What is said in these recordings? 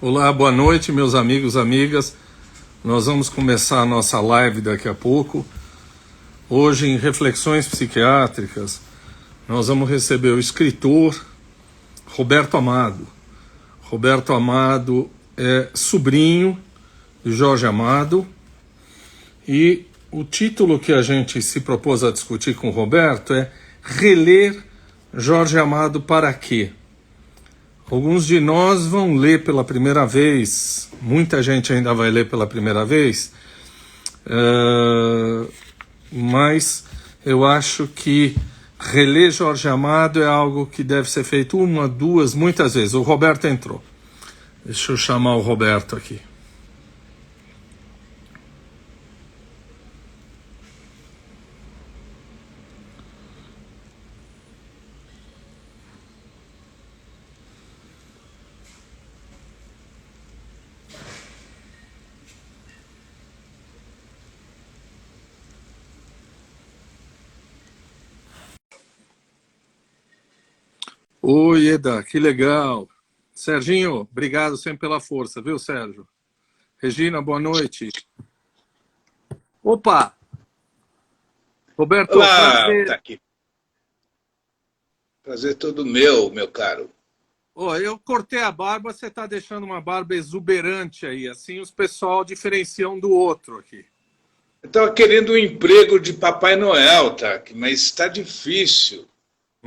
Olá, boa noite, meus amigos, amigas. Nós vamos começar a nossa live daqui a pouco. Hoje, em Reflexões Psiquiátricas, nós vamos receber o escritor Roberto Amado. Roberto Amado é sobrinho de Jorge Amado e o título que a gente se propôs a discutir com o Roberto é Reler Jorge Amado para quê? Alguns de nós vão ler pela primeira vez, muita gente ainda vai ler pela primeira vez, mas eu acho que reler Jorge Amado é algo que deve ser feito uma, duas, muitas vezes. O Roberto entrou. Deixa eu chamar o Roberto aqui. Oi, Eda, que legal. Serginho, obrigado sempre pela força, viu, Sérgio? Regina, boa noite. Opa! Roberto, Olá, prazer. tá aqui. Prazer todo meu caro. Oh, eu cortei a barba, você está deixando uma barba exuberante aí, assim os pessoal diferenciam um do outro aqui. Eu estava querendo um emprego de Papai Noel, tá? Mas está difícil.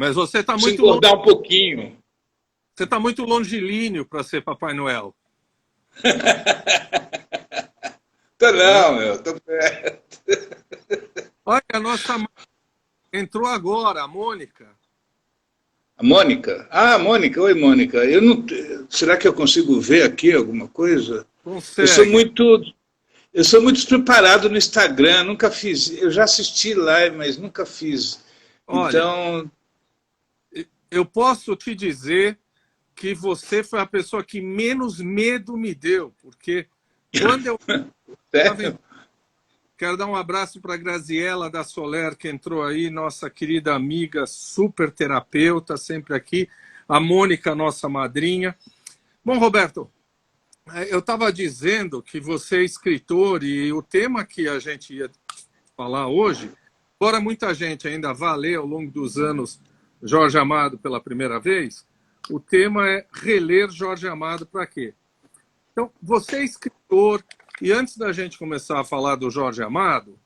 Mas você está Preciso muito longe, engordar um pouquinho. você está muito longilíneo para ser Papai Noel, Tô né? não, tô perto. Olha, a nossa entrou agora, a Mônica. A Mônica? Ah, Mônica, oi Mônica. Eu não... Será que eu consigo ver aqui alguma coisa? Eu sou Consegue. muito, eu sou muito despreparado no Instagram, nunca fiz. Eu já assisti live, mas nunca fiz. Olha, Então, eu posso te dizer que você foi a pessoa que menos medo me deu, porque quando eu estava sério? quero dar um abraço para a Graziela da Soler, que entrou aí, nossa querida amiga, super terapeuta, sempre aqui. A Mônica, nossa madrinha. Bom, Roberto, eu estava dizendo que você é escritor e o tema que a gente ia falar hoje, embora muita gente ainda vá ler ao longo dos anos Jorge Amado pela primeira vez, o tema é reler Jorge Amado para quê? Então, você é escritor, e antes da gente começar a falar do Jorge Amado,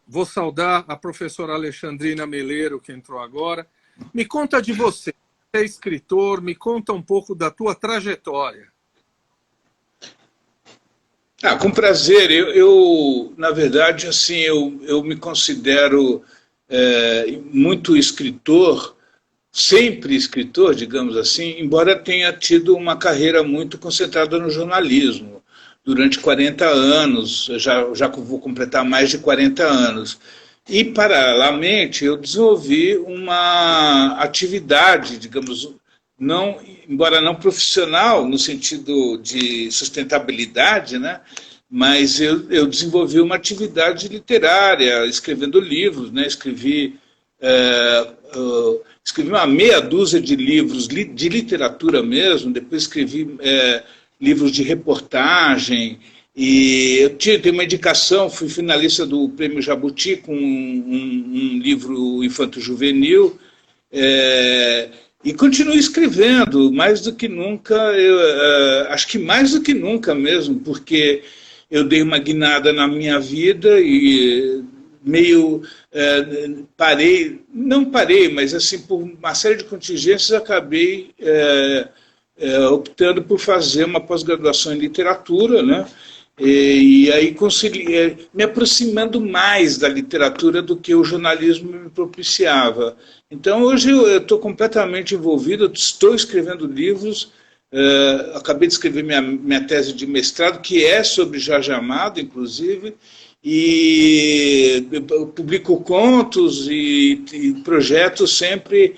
vou saudar a professora Alexandrina Meleiro, que entrou agora. Me conta de você. Você é escritor, me conta um pouco da tua trajetória. Com prazer. Na verdade, assim, eu me considero muito escritor, sempre escritor, digamos assim, embora tenha tido uma carreira muito concentrada no jornalismo. Durante 40 anos, já vou completar mais de 40 anos. E, paralelamente, eu desenvolvi uma atividade, digamos, não, embora não profissional, no sentido de sustentabilidade, né? Mas eu desenvolvi uma atividade literária, escrevendo livros, né? Escrevi uma meia dúzia de livros de literatura mesmo, depois escrevi livros de reportagem, e eu tenho uma indicação, fui finalista do Prêmio Jabuti com um livro infanto-juvenil, e continuo escrevendo, mais do que nunca, acho que mais do que nunca mesmo, porque eu dei uma guinada na minha vida e meio parei, não parei, mas assim, por uma série de contingências acabei optando por fazer uma pós-graduação em literatura, né? E aí consegui, me aproximando mais da literatura do que o jornalismo me propiciava. Então hoje eu estou completamente envolvido, estou escrevendo livros, acabei de escrever minha tese de mestrado, que é sobre Jorge Amado, inclusive, e eu publico contos e projetos sempre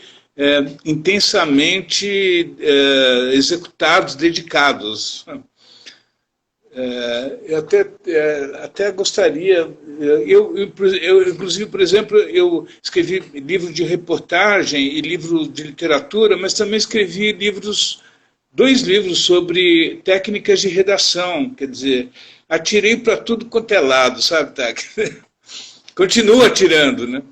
intensamente executados, dedicados. Eu até gostaria, inclusive, por exemplo, eu escrevi livro de reportagem e livro de literatura, mas também escrevi livros 2 livros sobre técnicas de redação, quer dizer, atirei para tudo quanto é lado, sabe, Tag? Continua atirando, né?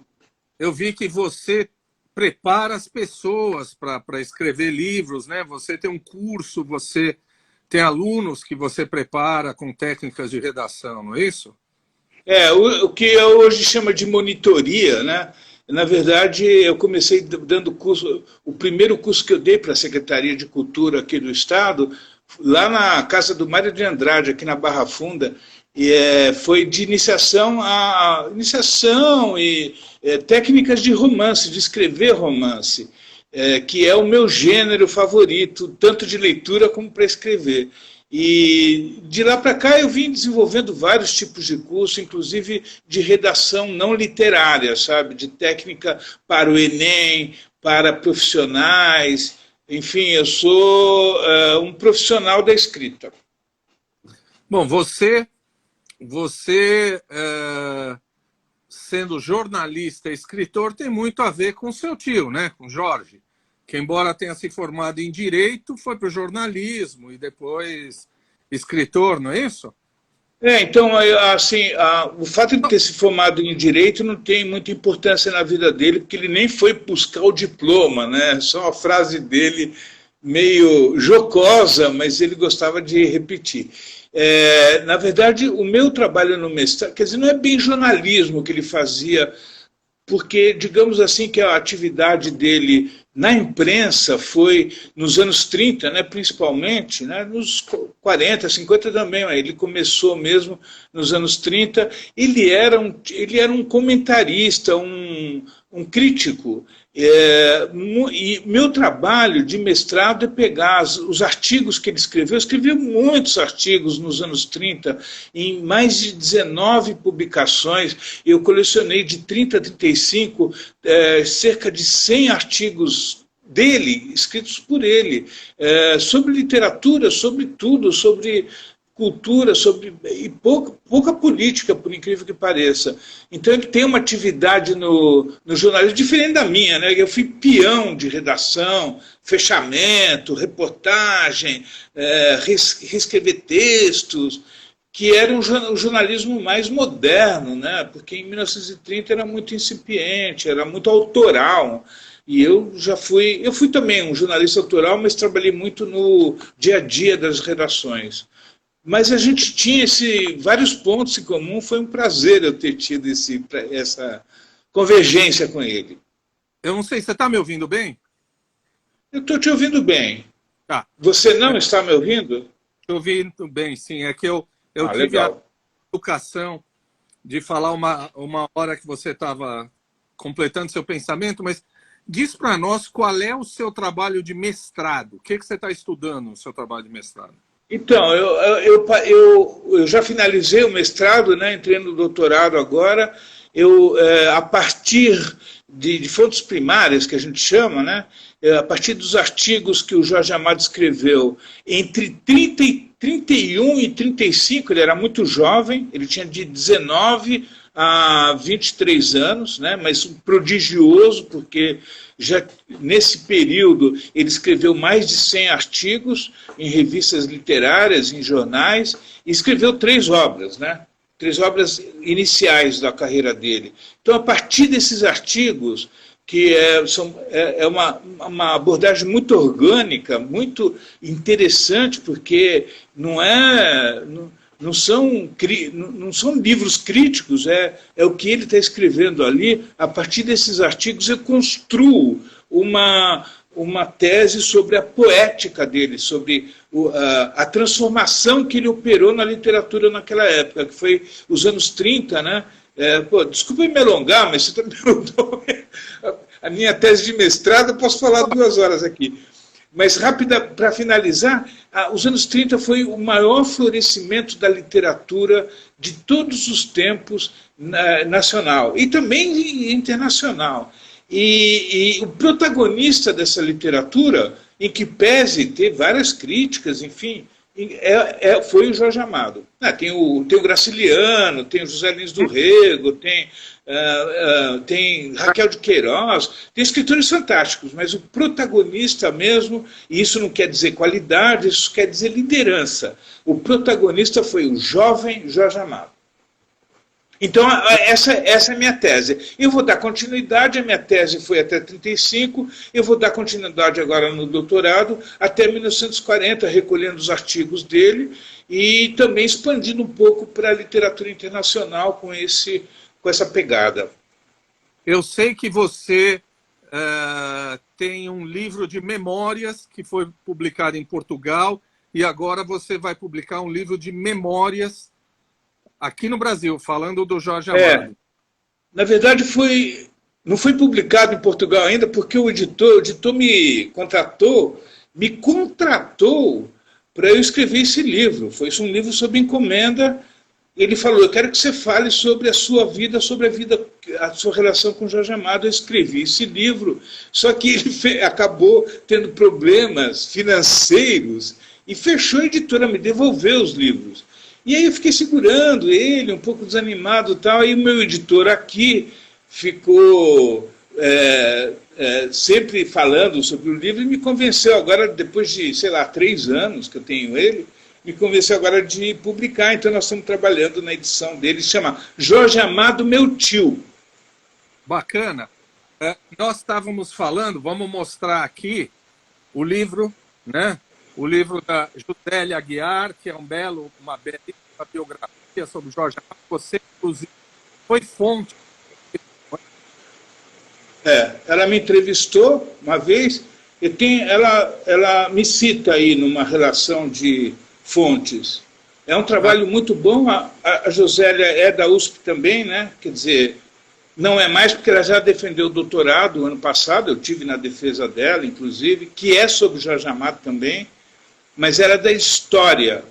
Eu vi que você prepara as pessoas para escrever livros, né? Você tem um curso, você tem alunos que você prepara com técnicas de redação, não é isso? O que eu hoje chama de monitoria, né? Na verdade, eu comecei dando curso, o primeiro curso que eu dei para a Secretaria de Cultura aqui do Estado, lá na Casa do Mário de Andrade, aqui na Barra Funda, e foi de iniciação e técnicas de romance, de escrever romance, que é o meu gênero favorito, tanto de leitura como para escrever. E de lá para cá eu vim desenvolvendo vários tipos de curso, inclusive de redação não literária, sabe? De técnica para o Enem, para profissionais. Enfim, eu sou um profissional da escrita. Bom, você sendo jornalista e escritor, tem muito a ver com seu tio, né? Com Jorge, que embora tenha se formado em Direito, foi para o jornalismo e depois escritor, não é isso? Então, assim, o fato de ter se formado em Direito não tem muita importância na vida dele, porque ele nem foi buscar o diploma, né? Só uma frase dele meio jocosa, mas ele gostava de repetir. Na verdade, o meu trabalho no mestrado, quer dizer, não é bem jornalismo que ele fazia, porque, digamos assim, que a atividade dele na imprensa foi nos anos 30, né, principalmente, né, nos 40, 50 também, mas ele começou mesmo nos anos 30. Ele era um comentarista, um crítico. E meu trabalho de mestrado é pegar os artigos que ele escreveu. Eu escrevi muitos artigos nos anos 30, em mais de 19 publicações. Eu colecionei de 30 a 35, cerca de 100 artigos dele, escritos por ele, sobre literatura, sobre tudo, sobre cultura, e pouca política, por incrível que pareça. Então ele tem uma atividade no jornalismo diferente da minha, né? Eu fui peão de redação, fechamento, reportagem, reescrever textos, que era um jornalismo mais moderno, né? Porque em 1930 era muito incipiente, era muito autoral. E eu fui também um jornalista autoral, mas trabalhei muito no dia a dia das redações. Mas a gente tinha vários pontos em comum, foi um prazer eu ter tido essa convergência com ele. Eu não sei, você está me ouvindo bem? Eu estou te ouvindo bem. Tá. Você não está me ouvindo? Estou ouvindo bem, sim. É que eu tive legal. a educação de falar uma hora que você estava completando seu pensamento, mas diz para nós qual é o seu trabalho de mestrado. O que você está estudando no seu trabalho de mestrado? Então, eu já finalizei o mestrado, né, entrei no doutorado agora. A partir de fontes primárias, que a gente chama, né, a partir dos artigos que o Jorge Amado escreveu entre 31 e 35, ele era muito jovem, ele tinha de 19 a 23 anos, né, mas prodigioso, porque já nesse período ele escreveu mais de 100 artigos em revistas literárias, em jornais, e escreveu 3 obras, né? 3 obras iniciais da carreira dele. Então, a partir desses artigos, que é uma abordagem muito orgânica, muito interessante, porque não são livros críticos, é o que ele está escrevendo ali. A partir desses artigos eu construo uma tese sobre a poética dele, sobre a transformação que ele operou na literatura naquela época, que foi os anos 30, né? Desculpa me alongar, mas você me perguntou a minha tese de mestrado, eu posso falar 2 horas aqui. Mas, rápida, para finalizar, os anos 30 foi o maior florescimento da literatura de todos os tempos nacional e também internacional. E o protagonista dessa literatura, em que pese ter várias críticas, enfim, foi o Jorge Amado. Tem o Graciliano, tem o José Lins do Rego, tem Raquel de Queiroz, tem escritores fantásticos, mas o protagonista mesmo, e isso não quer dizer qualidade, isso quer dizer liderança. O protagonista foi o jovem Jorge Amado. Então, essa é a minha tese. Eu vou dar continuidade, a minha tese foi até 35, eu vou dar continuidade agora no doutorado até 1940, recolhendo os artigos dele e também expandindo um pouco para a literatura internacional com essa pegada. Eu sei que você tem um livro de memórias que foi publicado em Portugal e agora você vai publicar um livro de memórias aqui no Brasil, falando do Jorge Amado. Na verdade, não foi publicado em Portugal ainda, porque o editor me contratou para eu escrever esse livro. Foi um livro sob encomenda. Ele falou, eu quero que você fale sobre a sua vida, a sua relação com Jorge Amado. Eu escrevi esse livro, só que ele acabou tendo problemas financeiros e fechou a editora, me devolveu os livros. E aí eu fiquei segurando ele, um pouco desanimado e tal, aí o meu editor aqui ficou sempre falando sobre o livro e me convenceu agora, depois de, 3 anos que eu tenho ele, me convenceu agora de publicar, então nós estamos trabalhando na edição dele, se chama Jorge Amado, Meu Tio. Bacana. Nós estávamos falando, vamos mostrar aqui o livro, né? O livro da Josélia Aguiar, que é uma belíssima biografia sobre Jorge Amado. Você, inclusive, foi fonte. Ela me entrevistou uma vez, ela me cita aí numa relação de fontes. É um trabalho muito bom. A Josélia é da USP também, né? Quer dizer, não é mais porque ela já defendeu o doutorado ano passado, eu tive na defesa dela, inclusive, que é sobre Jorge Amado também, mas era da história,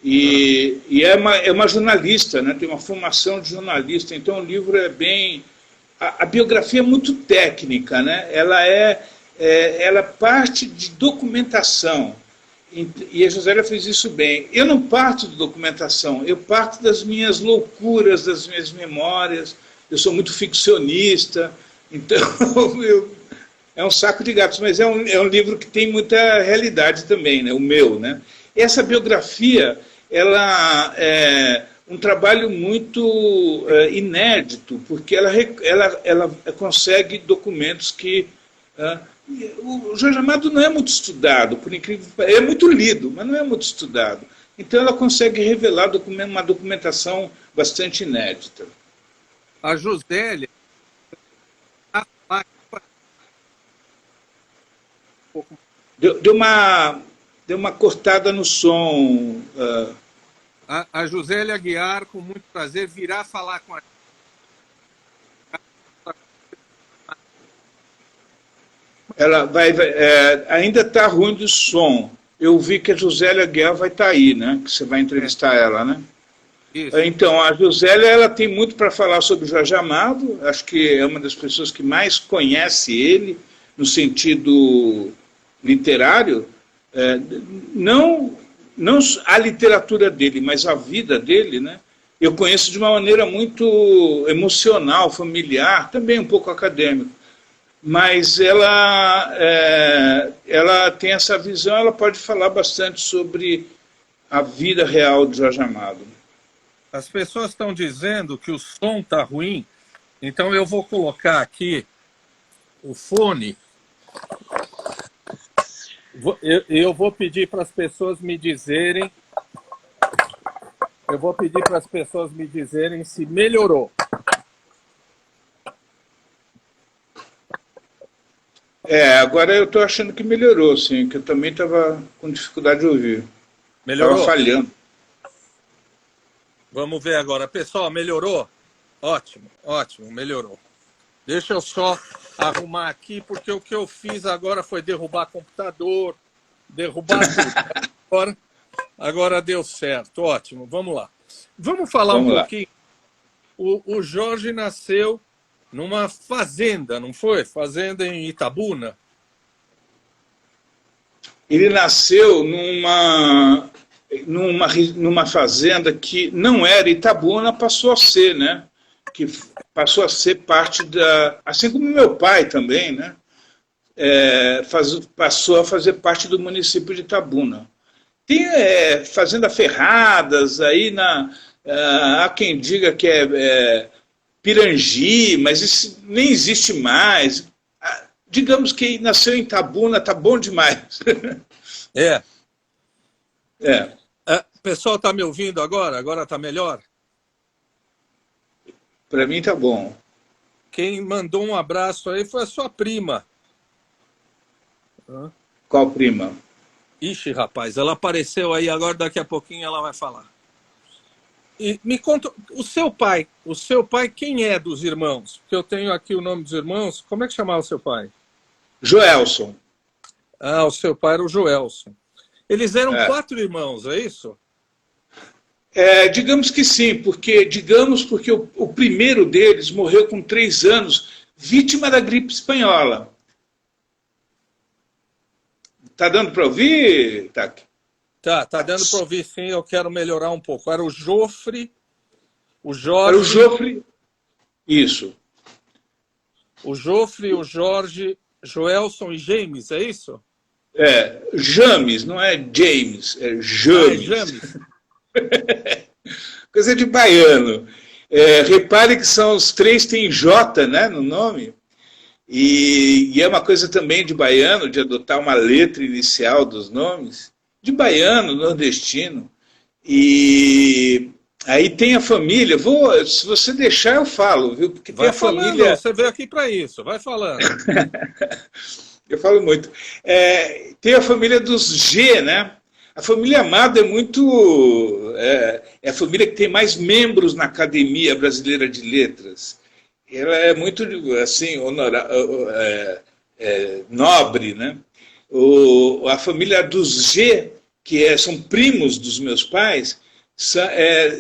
e é uma jornalista, né? Tem uma formação de jornalista, então o livro é bem... A biografia é muito técnica, né? Ela parte de documentação, e a Josélia fez isso bem. Eu não parto de documentação, eu parto das minhas loucuras, das minhas memórias, eu sou muito ficcionista, então é um saco de gatos, mas é um livro que tem muita realidade também, né? O meu, né? Essa biografia, ela é um trabalho muito inédito, porque ela consegue documentos que... o Jorge Amado não é muito estudado, por incrível que pareça, é muito lido, mas não é muito estudado. Então ela consegue revelar uma documentação bastante inédita. A Josélia... Deu uma cortada no som. A Josélia Aguiar, com muito prazer, virá falar com a gente. Ela ainda está ruim do som. Eu vi que a Josélia Aguiar vai estar aí, né? Que você vai entrevistar ela, né? Isso. Então, a Josélia, ela tem muito para falar sobre o Jorge Amado. Acho que é uma das pessoas que mais conhece ele, no sentido literário. Não a literatura dele, mas a vida dele, né? Eu conheço de uma maneira muito emocional, familiar, também um pouco acadêmico. Mas ela tem essa visão, ela pode falar bastante sobre a vida real de Jorge Amado. As pessoas estão dizendo que o som está ruim, então eu vou colocar aqui o fone. Eu vou pedir para as pessoas me dizerem. Eu vou pedir para as pessoas me dizerem se melhorou. Agora eu estou achando que melhorou, sim, que eu também estava com dificuldade de ouvir. Melhorou? Estava falhando. Vamos ver agora. Pessoal, melhorou? Ótimo, ótimo, melhorou. Deixa eu só arrumar aqui, porque o que eu fiz agora foi derrubar computador, derrubar tudo. Agora deu certo, ótimo, vamos lá. Vamos falar um pouquinho. O Jorge nasceu numa fazenda, não foi? Fazenda em Itabuna. Ele nasceu numa fazenda que não era Itabuna, passou a ser, né? Que passou a ser parte da... Assim como meu pai também, né? Passou a fazer parte do município de Itabuna. Tem Fazenda Ferradas, aí há quem diga que é Pirangi, mas isso nem existe mais. Digamos que nasceu em Itabuna, tá bom demais. O pessoal está me ouvindo agora? Agora está melhor? Para mim tá bom. Quem mandou um abraço aí foi a sua prima. Qual prima? Ixi, rapaz, ela apareceu aí agora, daqui a pouquinho ela vai falar. E me conta, o seu pai, quem é dos irmãos? Porque eu tenho aqui o nome dos irmãos. Como é que chamava o seu pai? Joelson. Ah, o seu pai era o Joelson. Eles eram 4 irmãos, é isso? Digamos que sim, porque o primeiro deles morreu com 3 anos, vítima da gripe espanhola. Tá dando para ouvir, Tac? Tá dando para ouvir sim, eu quero melhorar um pouco. Era o Jofre, o Jorge... Era o Jofre, isso. O Jofre, o Jorge, Joelson e James, é isso? James, não é James, é James. James. Coisa de baiano. Repare que são os 3 têm J, né, no nome. E é uma coisa também de baiano, de adotar uma letra inicial dos nomes. De baiano, nordestino. E aí tem a família. Se você deixar, eu falo, viu? Porque tem a família. Você veio aqui para isso, vai falando. Eu falo muito. Tem a família dos G, né? A família Amado é a família que tem mais membros na Academia Brasileira de Letras. Ela é muito, assim, nobre, né? A família dos G, que são primos dos meus pais,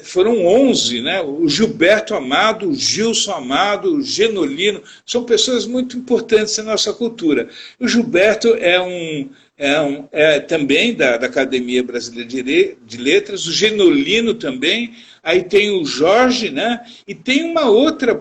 foram 11, né? O Gilberto Amado, o Gilson Amado, o Genolino, são pessoas muito importantes na nossa cultura. O Gilberto é também da Academia Brasileira de Letras, o Genolino também, aí tem o Jorge, né? E tem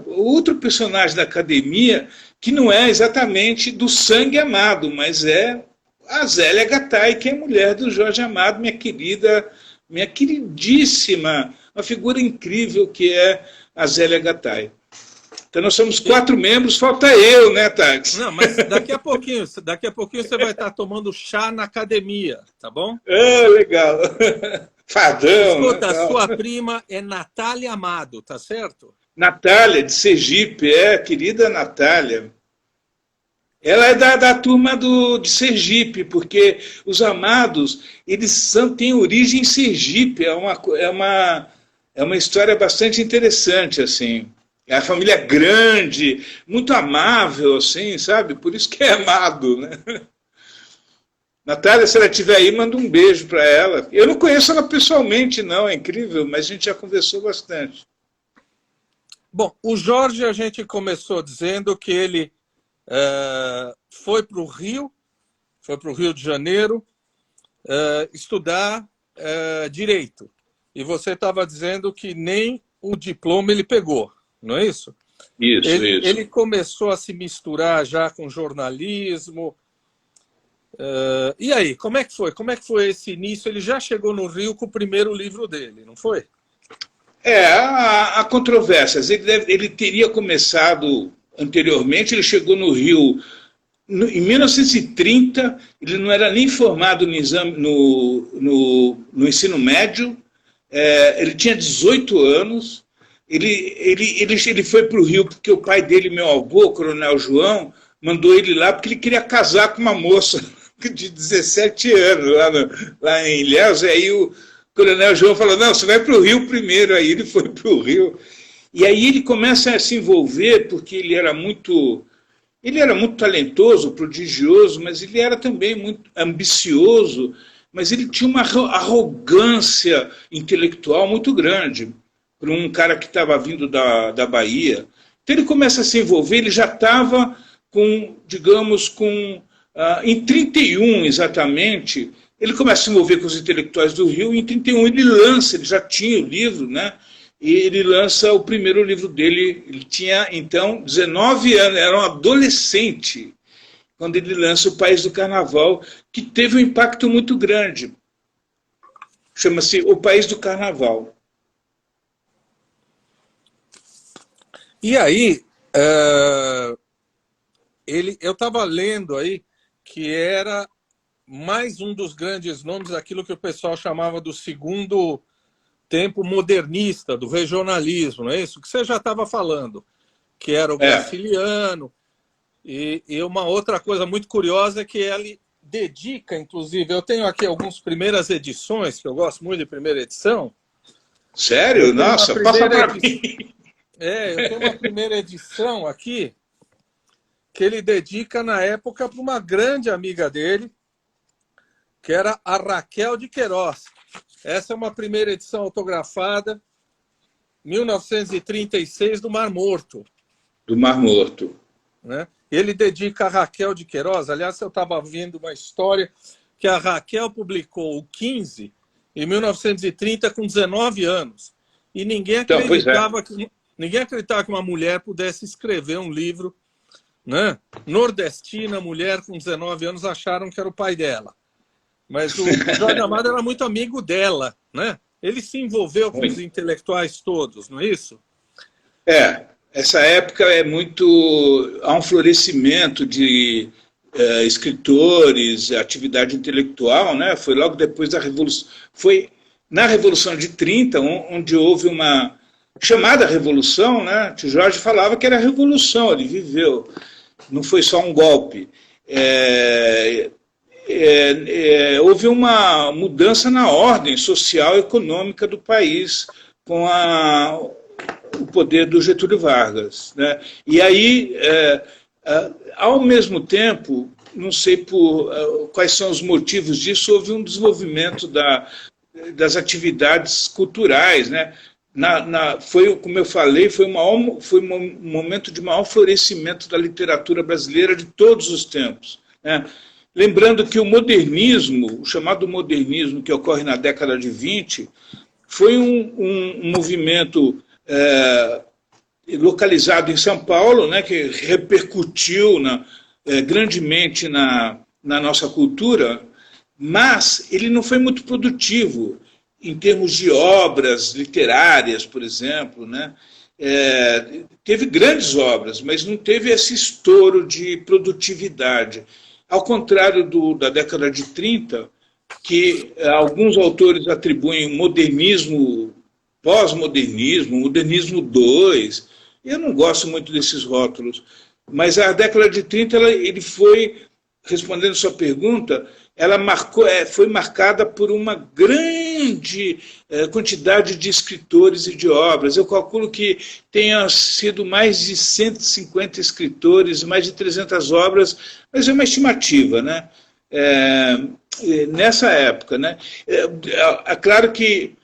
outro personagem da Academia que não é exatamente do sangue Amado, mas é a Zélia Gattai, que é mulher do Jorge Amado, minha queridíssima, uma figura incrível que é a Zélia Gattai. Então nós somos 4 membros, falta eu, né, Tax? Não, mas daqui a pouquinho você vai estar tomando chá na academia, tá bom? Legal. Fadão. Escuta, a sua prima é Natália Amado, tá certo? Natália, de Sergipe, querida Natália. Ela é da turma de Sergipe, porque os Amados, eles têm origem em Sergipe. É uma história bastante interessante, assim. É a família grande, muito amável, assim, sabe? Por isso que é Amado, né? Natália, se ela estiver aí, manda um beijo para ela. Eu não conheço ela pessoalmente, não, é incrível, mas a gente já conversou bastante. Bom, o Jorge, a gente começou dizendo que ele foi para o Rio de Janeiro, estudar Direito. E você estava dizendo que nem o diploma ele pegou, não é isso? Isso. Ele começou a se misturar já com jornalismo. E aí, como é que foi? Como é que foi esse início? Ele já chegou no Rio com o primeiro livro dele, não foi? Há controvérsias. Ele teria começado anteriormente, ele chegou no Rio em 1930, ele não era nem formado no ensino médio, ele tinha 18 anos, ele foi para o Rio porque o pai dele, meu avô, o Coronel João, mandou ele lá porque ele queria casar com uma moça de 17 anos lá em Ilhéus, e aí o Coronel João falou, não, você vai para o Rio primeiro, aí ele foi para o Rio. E aí ele começa a se envolver, porque ele era muito talentoso, prodigioso, mas ele era também muito ambicioso, mas ele tinha uma arrogância intelectual muito grande para um cara que estava vindo da Bahia. Então ele começa a se envolver, ele já estava em 31 exatamente, ele começa a se envolver com os intelectuais do Rio, e em 31 ele lança, ele já tinha o livro, né? E ele lança o primeiro livro dele, ele tinha então 19 anos, era um adolescente, quando ele lança O País do Carnaval, que teve um impacto muito grande. Chama-se O País do Carnaval. E aí, eu estava lendo aí que era mais um dos grandes nomes daquilo que o pessoal chamava do segundo tempo modernista, do regionalismo, não é isso? Que você já estava falando, que era o Graciliano. E uma outra coisa muito curiosa é que ele dedica, inclusive, eu tenho aqui algumas primeiras edições, que eu gosto muito de primeira edição. Sério? Nossa, passa para mim. Eu tenho uma primeira edição aqui, que ele dedica na época para uma grande amiga dele, que era a Raquel de Queiroz. Essa é uma primeira edição autografada, 1936, do Mar Morto. Do Mar Morto. Né? Ele dedica a Raquel de Queiroz. Aliás, eu estava vendo uma história que a Raquel publicou o 15 em 1930 com 19 anos. E ninguém acreditava, ninguém acreditava que uma mulher pudesse escrever um livro, né? Nordestina, mulher com 19 anos, acharam que era o pai dela. Mas o Jorge Amado era muito amigo dela, né? Ele se envolveu com os intelectuais todos, não é isso? Essa época há um florescimento de escritores, atividade intelectual, né? Foi logo depois da Revolução. Foi na Revolução de 30, onde houve uma chamada Revolução, né? O Jorge falava que era revolução, ele viveu. Não foi só um golpe. Houve uma mudança na ordem social e econômica do país com o poder do Getúlio Vargas, né? E aí, ao mesmo tempo, não sei quais são os motivos disso, houve um desenvolvimento das atividades culturais, né? Como eu falei, foi um momento de maior florescimento da literatura brasileira de todos os tempos, né? Lembrando que o modernismo, o chamado modernismo que ocorre na década de 20, foi um movimento localizado em São Paulo, né, que repercutiu grandemente na nossa cultura, mas ele não foi muito produtivo em termos de obras literárias, por exemplo, né? Teve grandes obras, mas não teve esse estouro de produtividade. Ao contrário da década de 30, que alguns autores atribuem modernismo, pós-modernismo, modernismo 2. Eu não gosto muito desses rótulos, mas a década de 30 ele foi, respondendo a sua pergunta, ela foi marcada por uma grande quantidade de escritores e de obras. Eu calculo que tenha sido mais de 150 escritores, mais de 300 obras, mas é uma estimativa, né? Nessa época, né? É claro que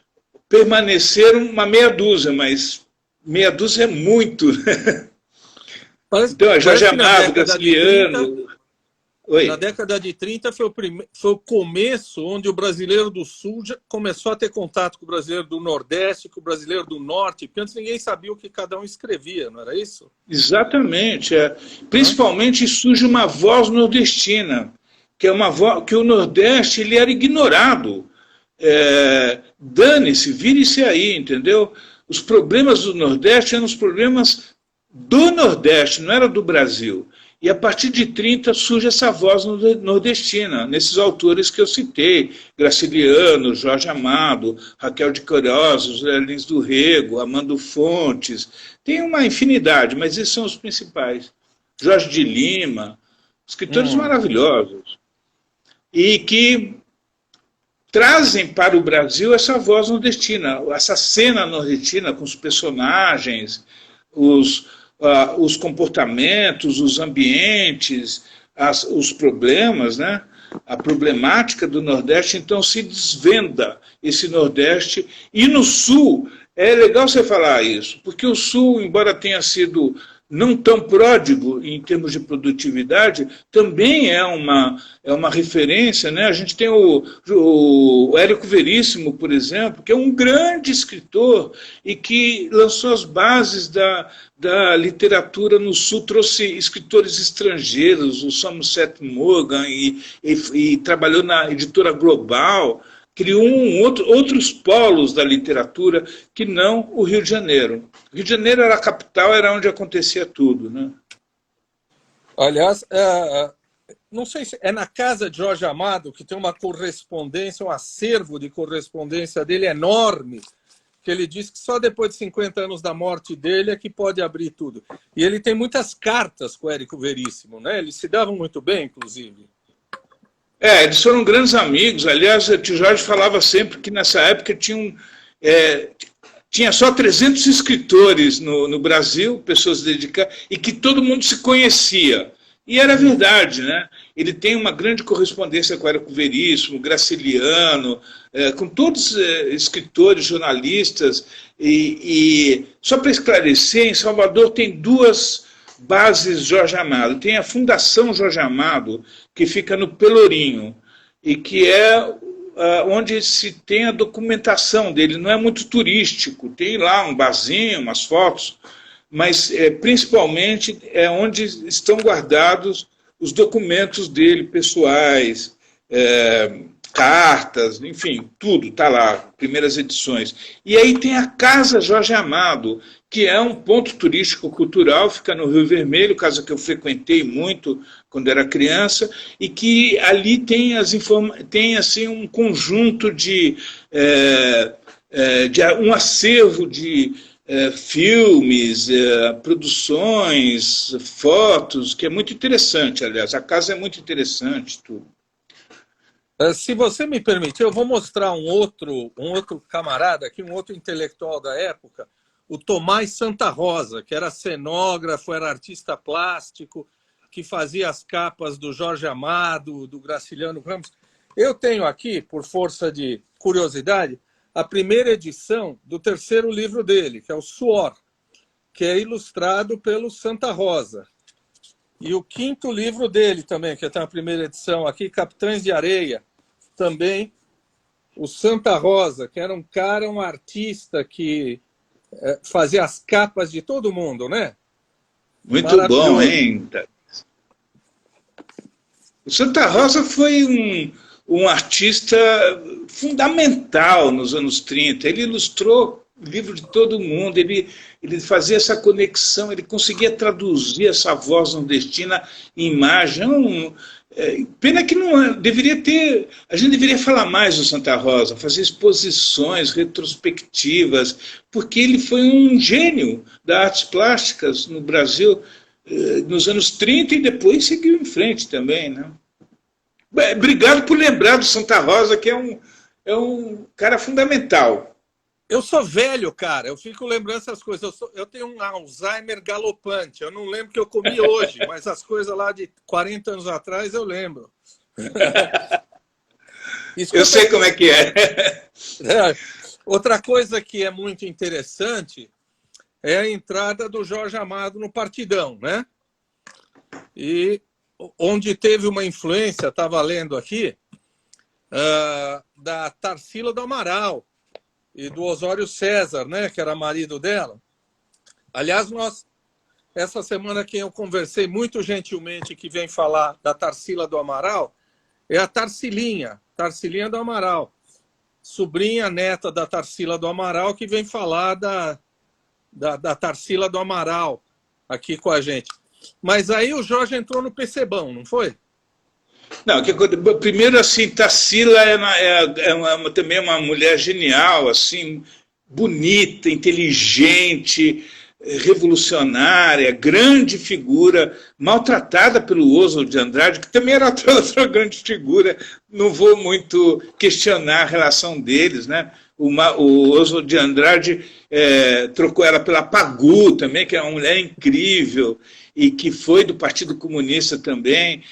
permaneceram uma meia dúzia, mas meia dúzia é muito. Então, Jorge Amado, Graciliano... Na década de 30 foi o começo onde o brasileiro do Sul já começou a ter contato com o brasileiro do Nordeste, com o brasileiro do Norte, porque antes ninguém sabia o que cada um escrevia, não era isso? Exatamente. Principalmente surge uma voz nordestina, que é uma voz que o Nordeste ele era ignorado. Dane-se, vire-se aí, entendeu? Os problemas do Nordeste eram os problemas do Nordeste, não era do Brasil. E a partir de 30 surge essa voz nordestina, nesses autores que eu citei, Graciliano, Jorge Amado, Raquel de Queiroz, José Lins do Rego, Amando Fontes. Tem uma infinidade, mas esses são os principais. Jorge de Lima, escritores maravilhosos. E que trazem para o Brasil essa voz nordestina, essa cena nordestina com os personagens, os comportamentos, os ambientes, os problemas, né? A problemática do Nordeste, então se desvenda esse Nordeste. E no Sul, é legal você falar isso, porque o Sul, embora tenha sido não tão pródigo em termos de produtividade, também é uma referência, né? A gente tem o Érico Veríssimo, por exemplo, que é um grande escritor e que lançou as bases da literatura no Sul, trouxe escritores estrangeiros, o Somerset Maugham, e trabalhou na editora Global, criou outros polos da literatura que não o Rio de Janeiro. O Rio de Janeiro era a capital, era onde acontecia tudo, né? Aliás, não sei se é na casa de Jorge Amado que tem uma correspondência, um acervo de correspondência dele enorme, que ele diz que só depois de 50 anos da morte dele é que pode abrir tudo. E ele tem muitas cartas com o Érico Veríssimo, né? Eles se davam muito bem, inclusive. Eles foram grandes amigos. Aliás, o tio Jorge falava sempre que nessa época tinha só 300 escritores no Brasil, pessoas dedicadas, e que todo mundo se conhecia. E era verdade, né? Ele tem uma grande correspondência com o Érico Veríssimo, Graciliano, com todos escritores, jornalistas. E só para esclarecer, em Salvador tem duas bases Jorge Amado. Tem a Fundação Jorge Amado, que fica no Pelourinho, e que é onde se tem a documentação dele. Não é muito turístico, tem lá um barzinho, umas fotos, mas principalmente é onde estão guardados os documentos dele, pessoais, cartas, enfim, tudo está lá, primeiras edições. E aí tem a Casa Jorge Amado, que é um ponto turístico cultural, fica no Rio Vermelho, casa que eu frequentei muito quando era criança, e que ali tem, tem assim, um conjunto de um acervo de filmes, produções, fotos, que é muito interessante, aliás. A casa é muito interessante, tudo. Se você me permitir, eu vou mostrar um outro camarada aqui, um outro intelectual da época, o Tomás Santa Rosa, que era cenógrafo, era artista plástico, que fazia as capas do Jorge Amado, do Graciliano Ramos. Eu tenho aqui, por força de curiosidade, a primeira edição do terceiro livro dele, que é o Suor, que é ilustrado pelo Santa Rosa. E o quinto livro dele também, que tem a primeira edição aqui, Capitães de Areia, também o Santa Rosa, que era um artista que fazia as capas de todo mundo, né? Muito bom, hein? O Santa Rosa foi um artista fundamental nos anos 30. Ele ilustrou o livro de todo mundo, ele fazia essa conexão, ele conseguia traduzir essa voz nordestina em imagem. Pena que não deveria ter. A gente deveria falar mais do Santa Rosa, fazer exposições retrospectivas, porque ele foi um gênio das artes plásticas no Brasil nos anos 30 e depois seguiu em frente também, né? Obrigado por lembrar do Santa Rosa, que é um cara fundamental. Eu sou velho, cara. Eu fico lembrando essas coisas. Eu tenho um Alzheimer galopante. Eu não lembro o que eu comi hoje, mas as coisas lá de 40 anos atrás eu lembro. Eu sei como é que é. Outra coisa que é muito interessante é a entrada do Jorge Amado no Partidão, né? E onde teve uma influência, estava lendo aqui, da Tarsila do Amaral e do Osório César, né, que era marido dela. Aliás, essa semana quem eu conversei muito gentilmente que vem falar da Tarsila do Amaral é a Tarsilinha do Amaral, sobrinha neta da Tarsila do Amaral, que vem falar da Tarsila do Amaral aqui com a gente. Mas aí o Jorge entrou no PCBão, não foi? Não, primeiro, assim, Tarsila também é uma mulher genial, assim, bonita, inteligente, revolucionária, grande figura, maltratada pelo Oswald de Andrade, que também era outra grande figura. Não vou muito questionar a relação deles, né? O Oswald de Andrade trocou ela pela Pagu também, que é uma mulher incrível, e que foi do Partido Comunista também.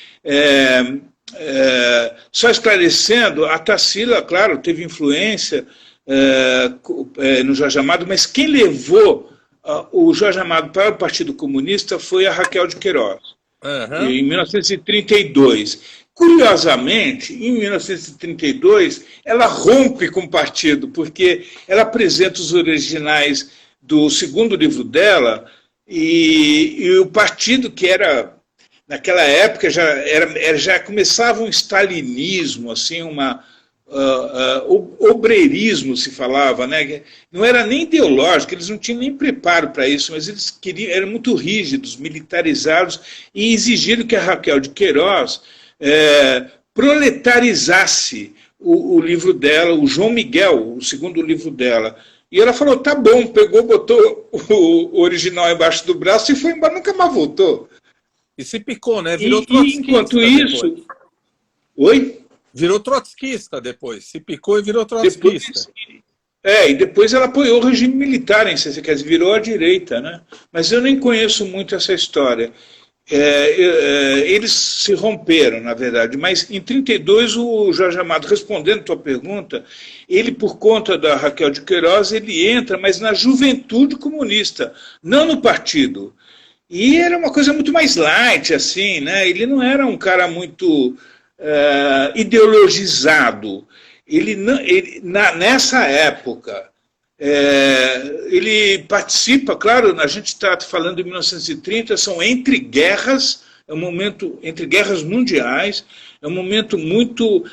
Só esclarecendo, a Tarsila, claro, teve influência no Jorge Amado, mas quem levou o Jorge Amado para o Partido Comunista foi a Raquel de Queiroz, em 1932. Curiosamente, em 1932, ela rompe com o partido, porque ela apresenta os originais do segundo livro dela, e o partido, que era, naquela época, já começava um stalinismo, assim, obreirismo se falava, né? Não era nem ideológico, eles não tinham nem preparo para isso, mas eles eram muito rígidos, militarizados, e exigiram que a Raquel de Queiroz proletarizasse o livro dela, o João Miguel, o segundo livro dela. E ela falou, tá bom, pegou, botou o original embaixo do braço e foi embora, nunca mais voltou. E se picou, né? Virou trotskista. Enquanto isso... Depois. Oi? Virou trotskista depois. Se picou e virou trotskista. E depois ela apoiou o regime militar, quer dizer, virou à direita, né? Mas eu nem conheço muito essa história. Eles se romperam, na verdade, mas em 1932 o Jorge Amado, respondendo a tua pergunta, ele, por conta da Raquel de Queiroz, ele entra, mas na juventude comunista, não no partido. E era uma coisa muito mais light, assim, né? Ele não era um cara muito ideologizado. Nessa época, ele participa, claro, a gente está falando de 1930, são entre guerras, é um momento entre guerras mundiais, é um momento muito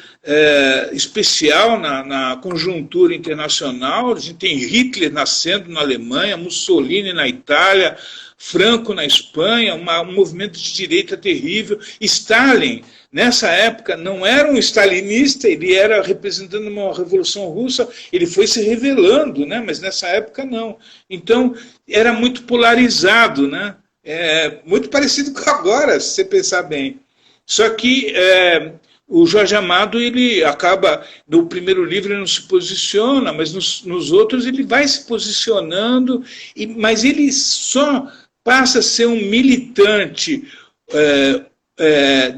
especial na conjuntura internacional. A gente tem Hitler nascendo na Alemanha, Mussolini na Itália, Franco na Espanha, um movimento de direita terrível. Stalin, nessa época, não era um stalinista, ele era representando uma revolução russa, ele foi se revelando, né? Mas nessa época não. Então, era muito polarizado, né? Muito parecido com agora, se você pensar bem. Só que o Jorge Amado, ele acaba, no primeiro livro ele não se posiciona, mas nos outros ele vai se posicionando, mas ele só passa a ser um militante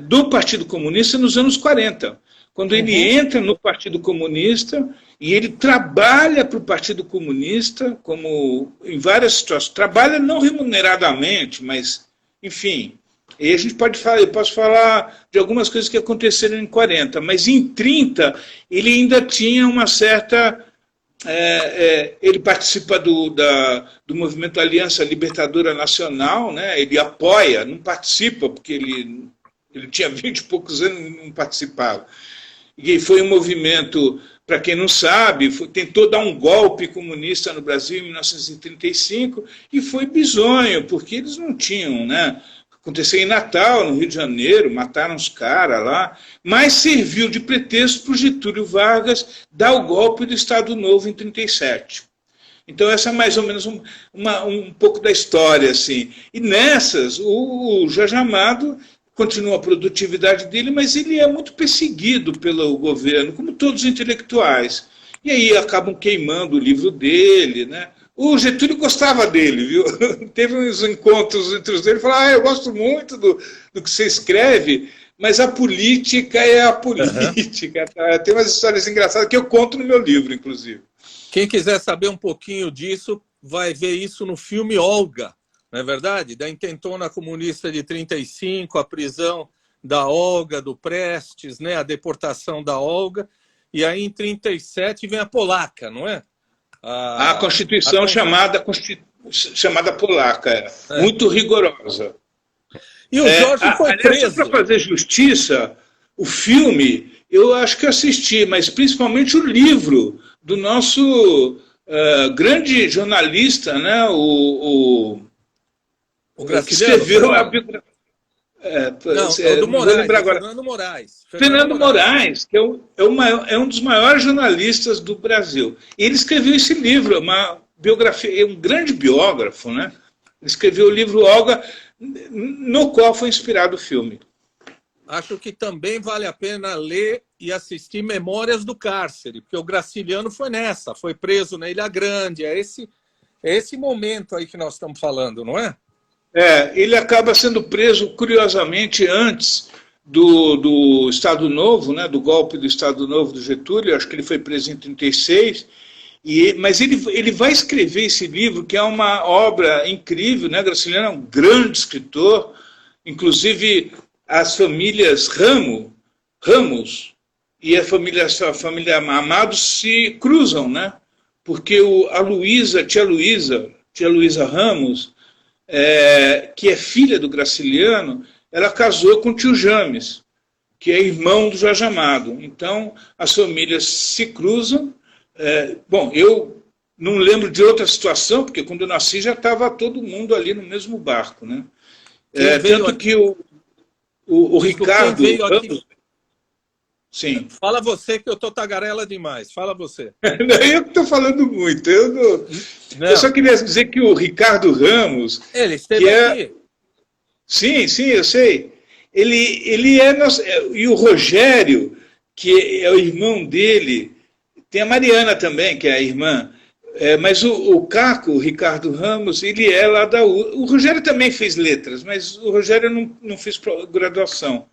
do Partido Comunista nos anos 40. Quando ele entra no Partido Comunista e ele trabalha para o Partido Comunista, como em várias situações, trabalha não remuneradamente, mas, enfim, e a gente eu posso falar de algumas coisas que aconteceram em 40, mas em 30 ele ainda tinha uma certa... ele participa do movimento Aliança Libertadora Nacional, né? Ele apoia, não participa, porque ele tinha 20 e poucos anos e não participava. E foi um movimento, para quem não sabe, tentou dar um golpe comunista no Brasil em 1935 e foi bizonho, porque eles não tinham, né? Aconteceu em Natal, no Rio de Janeiro, mataram os caras lá, mas serviu de pretexto para o Getúlio Vargas dar o golpe do Estado Novo em 1937. Então essa é mais ou menos um pouco da história, assim. E nessas, o Jorge Amado continua a produtividade dele, mas ele é muito perseguido pelo governo, como todos os intelectuais. E aí acabam queimando o livro dele, né? O Getúlio gostava dele, viu? Teve uns encontros entre os dois, ele falou, eu gosto muito do que você escreve, mas a política é a política. Tá? Tem umas histórias engraçadas que eu conto no meu livro, inclusive. Quem quiser saber um pouquinho disso, vai ver isso no filme Olga, não é verdade? Da intentona comunista de 1935, a prisão da Olga, do Prestes, né? A deportação da Olga, e aí em 1937 vem a polaca, não é? A Constituição chamada polaca, muito rigorosa. E o Jorge foi preso. Para fazer justiça, o filme, eu acho que assisti, mas principalmente o livro do nosso grande jornalista, né, o que escreveu a biografia. Do Moraes, Fernando Moraes. Fernando Moraes, que é um dos maiores jornalistas do Brasil. E ele escreveu esse livro, uma biografia, é um grande biógrafo, né? Ele escreveu o livro Olga, no qual foi inspirado o filme. Acho que também vale a pena ler e assistir Memórias do Cárcere, porque o Graciliano foi nessa, foi preso na Ilha Grande, é esse momento aí que nós estamos falando, não é? Ele acaba sendo preso, curiosamente, antes do Estado Novo, né, do golpe do Estado Novo do Getúlio. Acho que ele foi preso em 1936, Mas ele vai escrever esse livro, que é uma obra incrível, né? Graciliano é um grande escritor, inclusive as famílias Ramos e a família Amado se cruzam, né? Porque tia Luísa Ramos, que é filha do Graciliano, ela casou com o tio James, que é irmão do Jorge Amado. Então, as famílias se cruzam. Bom, eu não lembro de outra situação, porque quando eu nasci já estava todo mundo ali no mesmo barco, né? Tanto que o Ricardo Ramos... Sim. Fala você, que eu estou tagarela demais. Fala você. Não, eu que estou falando muito. Eu só queria dizer que o Ricardo Ramos... Ele esteve aqui. Sim, eu sei. Ele é nosso... E o Rogério, que é o irmão dele, tem a Mariana também, que é a irmã. Mas o Caco, o Ricardo Ramos, ele é lá da U. O Rogério também fez letras, mas o Rogério não fez pós-graduação.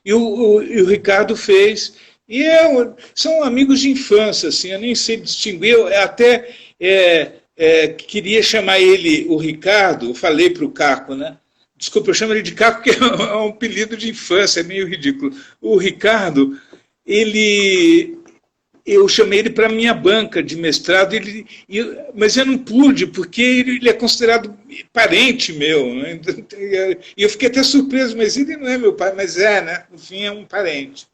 E o Ricardo fez. E são amigos de infância, assim, eu nem sei distinguir. Eu até queria chamar ele, o Ricardo, falei para o Caco, né? Desculpa, eu chamo ele de Caco, porque é um apelido de infância, é meio ridículo. O Ricardo, eu chamei ele para a minha banca de mestrado, mas eu não pude, porque ele é considerado parente meu. Né? E eu fiquei até surpreso, mas ele não é meu pai, mas né? No fim, é um parente.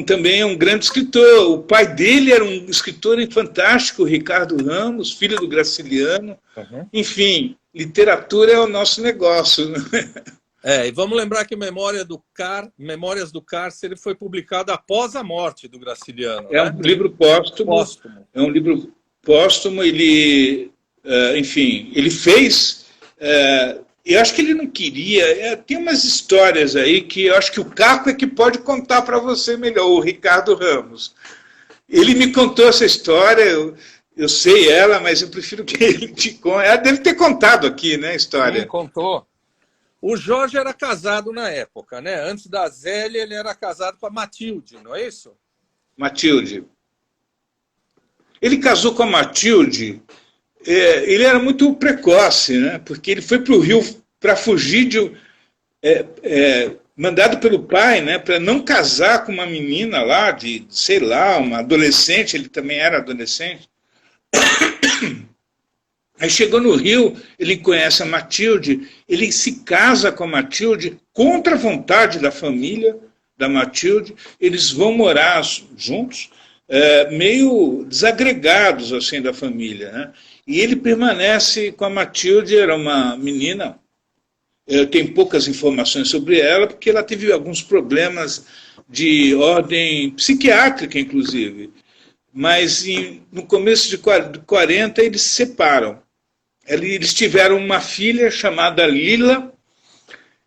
Também é um grande escritor. O pai dele era um escritor fantástico, Ricardo Ramos, filho do Graciliano. Uhum. Enfim, literatura é o nosso negócio. Né? E vamos lembrar que Memórias do Cárcere foi publicado após a morte do Graciliano. É um livro póstumo. É um livro póstumo. Ele, enfim, ele fez... eu acho que ele não queria... tem umas histórias aí que eu acho que o Caco é que pode contar para você melhor, o Ricardo Ramos. Ele me contou essa história, eu sei ela, mas eu prefiro que ele te conte. Ela deve ter contado aqui, né, a história. Sim, contou. O Jorge era casado na época, né? Antes da Zélia, ele era casado com a Matilde, não é isso? Matilde. Ele casou com a Matilde, ele era muito precoce, né? Porque ele foi para o Rio para fugir mandado pelo pai, né? Para não casar com uma menina lá, sei lá, uma adolescente, ele também era adolescente. Aí chegou no Rio, ele conhece a Matilde, ele se casa com a Matilde contra a vontade da família da Matilde, eles vão morar juntos, meio desagregados assim da família, né? E ele permanece com a Matilde, era uma menina, eu tenho poucas informações sobre ela, porque ela teve alguns problemas de ordem psiquiátrica, inclusive. Mas no começo de 40 eles se separam. Eles tiveram uma filha chamada Lila,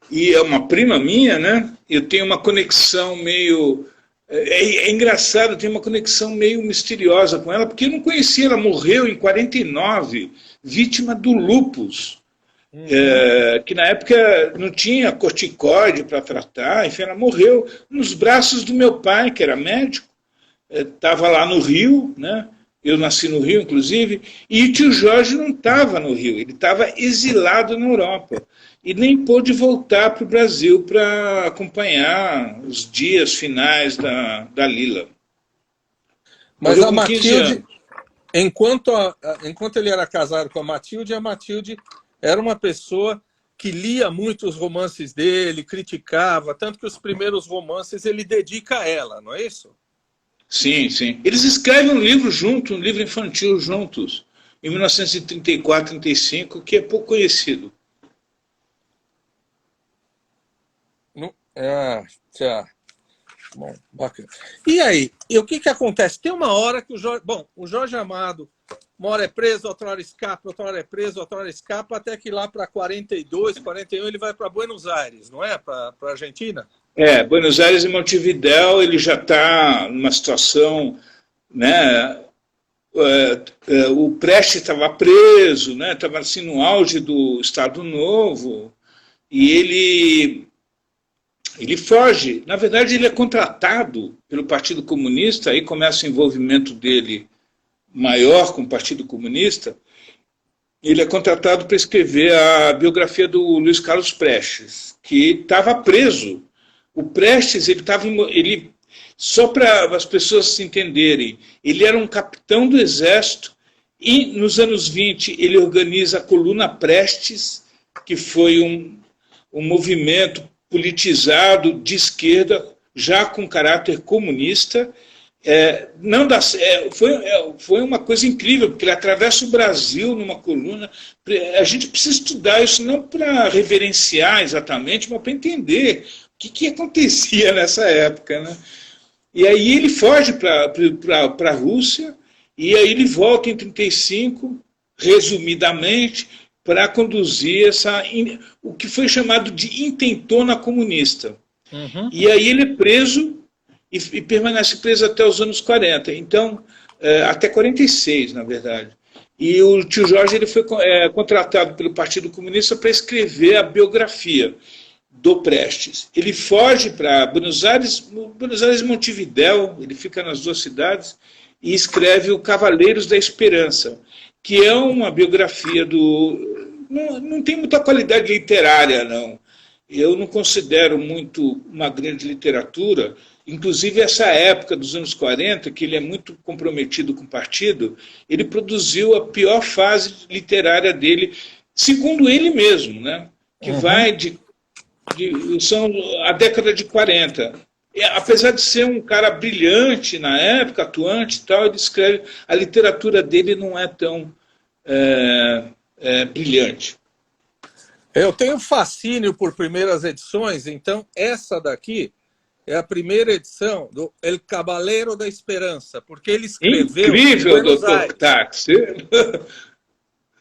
e é uma prima minha, né? Eu tenho uma conexão meio... É engraçado, eu tenho uma conexão meio misteriosa com ela, porque eu não conhecia, ela morreu em 49, vítima do lúpus, que na época não tinha corticoide para tratar, enfim, ela morreu nos braços do meu pai, que era médico, estava lá no Rio, né? Eu nasci no Rio, inclusive, e o tio Jorge não estava no Rio, ele estava exilado na Europa. E nem pôde voltar para o Brasil para acompanhar os dias finais da Lila. Mas a Matilde, enquanto ele era casado com a Matilde era uma pessoa que lia muito os romances dele, criticava, tanto que os primeiros romances ele dedica a ela, não é isso? Sim, sim. Eles escrevem um livro juntos, um livro infantil juntos, em 1934, 35, que é pouco conhecido. Bom, bacana. E aí, o que acontece? Tem uma hora que o Jorge Amado, uma hora é preso, outra hora escapa, outra hora é preso, outra hora escapa, até que lá para 42, 41 ele vai para Buenos Aires, não é? Para a Argentina? Buenos Aires e Montevidéu, ele já está numa situação, né? O Prestes estava preso, né? Estava assim no auge do Estado Novo, e ele Ele foge, na verdade ele é contratado pelo Partido Comunista, aí começa o envolvimento dele maior com o Partido Comunista. Ele é contratado para escrever a biografia do Luiz Carlos Prestes, que estava preso. O Prestes, só para as pessoas se entenderem, ele era um capitão do Exército e nos anos 20 ele organiza a Coluna Prestes, que foi um movimento politizado de esquerda, já com caráter comunista. Foi uma coisa incrível, porque ele atravessa o Brasil numa coluna. A gente precisa estudar isso não para reverenciar exatamente, mas para entender o que acontecia nessa época, né? E aí ele foge para a Rússia, e aí ele volta em 1935, resumidamente, para conduzir o que foi chamado de intentona comunista. Uhum. E aí ele é preso e permanece preso até os anos 40, então, até 46, na verdade. E o tio Jorge ele foi contratado pelo Partido Comunista para escrever a biografia do Prestes. Ele foge para Buenos Aires e Montevidéu, ele fica nas duas cidades, e escreve o Cavaleiros da Esperança, que é uma biografia não tem muita qualidade literária, não. Eu não considero muito uma grande literatura. Inclusive, essa época dos anos 40, que ele é muito comprometido com o partido, ele produziu a pior fase literária dele, segundo ele mesmo, né? Que vai são a década de 40. Apesar de ser um cara brilhante na época, atuante e tal, ele escreve, a literatura dele não é tão brilhante. Eu tenho fascínio por primeiras edições, então essa daqui é a primeira edição do El Caballero da Esperança, porque ele escreveu incrível, em Buenos doutor Aires. Táxi.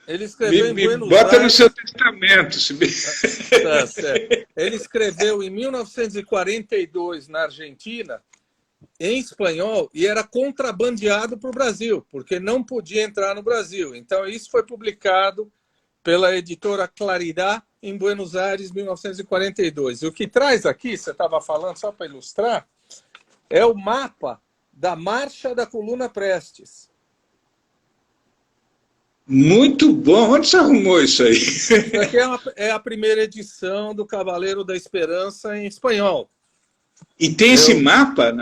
Ele escreveu em Buenos bota Aires. no seu testamento. Tá certo. Ele escreveu em 1942 na Argentina, em espanhol, e era contrabandeado para o Brasil, porque não podia entrar no Brasil. Então isso foi publicado pela editora Claridad em Buenos Aires, 1942. E o que traz aqui, você estava falando, só para ilustrar, é o mapa da Marcha da Coluna Prestes. Muito bom. Onde você arrumou isso aí? Isso aqui é a primeira edição do Cavaleiro da Esperança em espanhol. E tem esse mapa?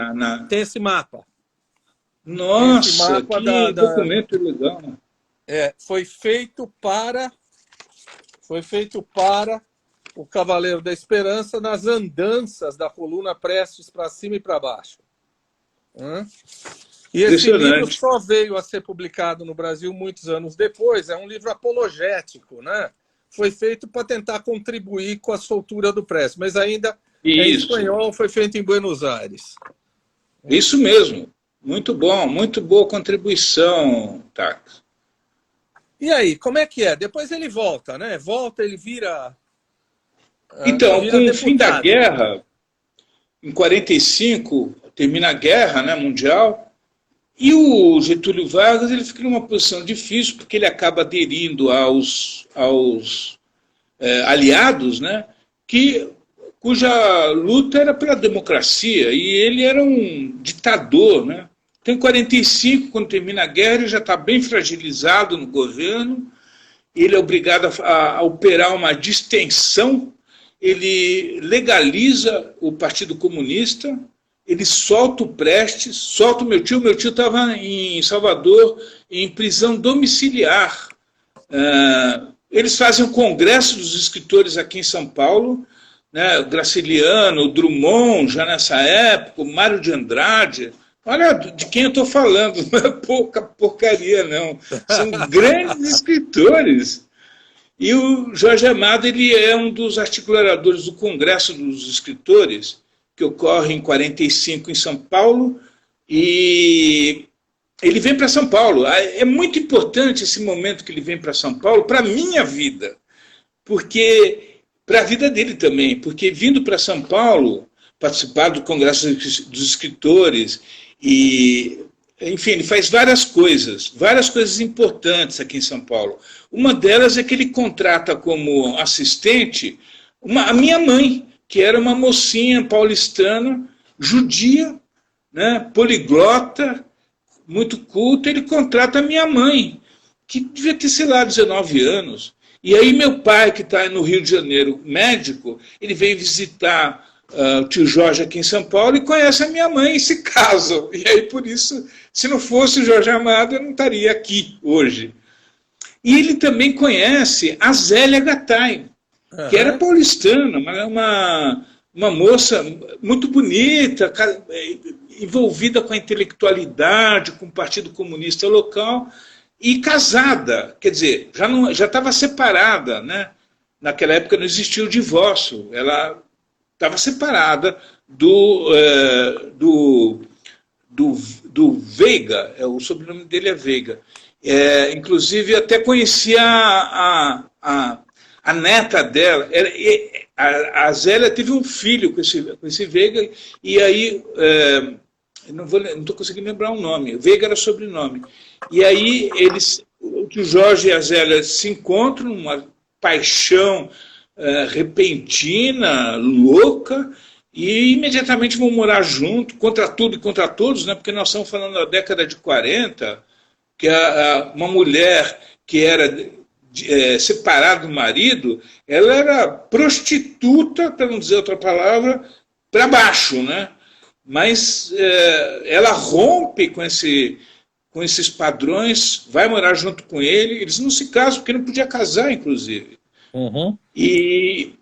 Tem esse mapa. Nossa, esse mapa que documento legal. Né? Foi feito para o Cavaleiro da Esperança nas andanças da Coluna Prestes para cima e para baixo. E esse livro só veio a ser publicado no Brasil muitos anos depois. É um livro apologético, né? Foi feito para tentar contribuir com a soltura do Prestes, mas ainda em espanhol, foi feito em Buenos Aires. Isso mesmo. Muito bom, muito boa contribuição, Tax. E aí, como é que é? Depois ele volta, né? Ele vira... Então, vira com deputado. O fim da guerra, em 45, termina a guerra, né, mundial, e o Getúlio Vargas ele fica numa posição difícil, porque ele acaba aderindo aos aliados, né, cuja luta era pela democracia, e ele era um ditador, né? Então, em 45, quando termina a guerra, ele já está bem fragilizado no governo, ele é obrigado a operar uma distensão, ele legaliza o Partido Comunista, ele solta o Prestes, solta o meu tio estava em Salvador, em prisão domiciliar. Eles fazem o Congresso dos Escritores aqui em São Paulo, né, o Graciliano, o Drummond, já nessa época, o Mário de Andrade. Olha de quem eu estou falando, não é pouca porcaria, não. São grandes escritores. E o Jorge Amado ele é um dos articuladores do Congresso dos Escritores, que ocorre em 45 em São Paulo, e ele vem para São Paulo. É muito importante esse momento que ele vem para São Paulo, para a minha vida, porque para a vida dele também, porque vindo para São Paulo, participar do Congresso dos Escritores, e, enfim, ele faz várias coisas importantes aqui em São Paulo. Uma delas é que ele contrata como assistente a minha mãe, que era uma mocinha paulistana, judia, né, poliglota, muito culta. Ele contrata a minha mãe, que devia ter, sei lá, 19 anos. E aí meu pai, que está no Rio de Janeiro, médico, ele vem visitar o tio Jorge aqui em São Paulo e conhece a minha mãe e se casam. E aí, por isso, se não fosse o Jorge Amado, eu não estaria aqui hoje. E ele também conhece a Zélia Gattai, que era paulistana, uma moça muito bonita, envolvida com a intelectualidade, com o Partido Comunista local, e casada, quer dizer, já estava separada, né? Naquela época não existia o divórcio, ela estava separada do Veiga, o sobrenome dele é Veiga. Inclusive, até conhecia a neta dela. A Zélia teve um filho com esse Veiga, e aí, não estou conseguindo lembrar o nome, Veiga era o sobrenome. E aí, o Jorge e a Zélia se encontram, uma paixão repentina, louca, e imediatamente vão morar junto, contra tudo e contra todos, né? Porque nós estamos falando da década de 40, que uma mulher que era separada do marido, ela era prostituta, para não dizer outra palavra, para baixo, né? Mas ela rompe com esses padrões, vai morar junto com ele, eles não se casam, porque não podia casar, inclusive. Uhum. E,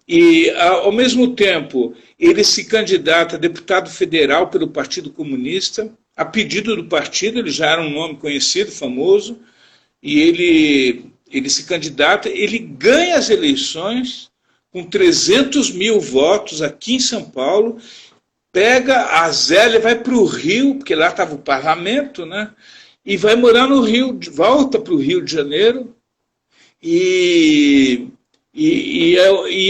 ao mesmo tempo, ele se candidata a deputado federal pelo Partido Comunista, a pedido do partido, ele já era um nome conhecido, famoso, e ele se candidata, ele ganha as eleições com 300 mil votos aqui em São Paulo, pega a Zélia, vai para o Rio, porque lá estava o parlamento, né? E vai morar no Rio, volta para o Rio de Janeiro, e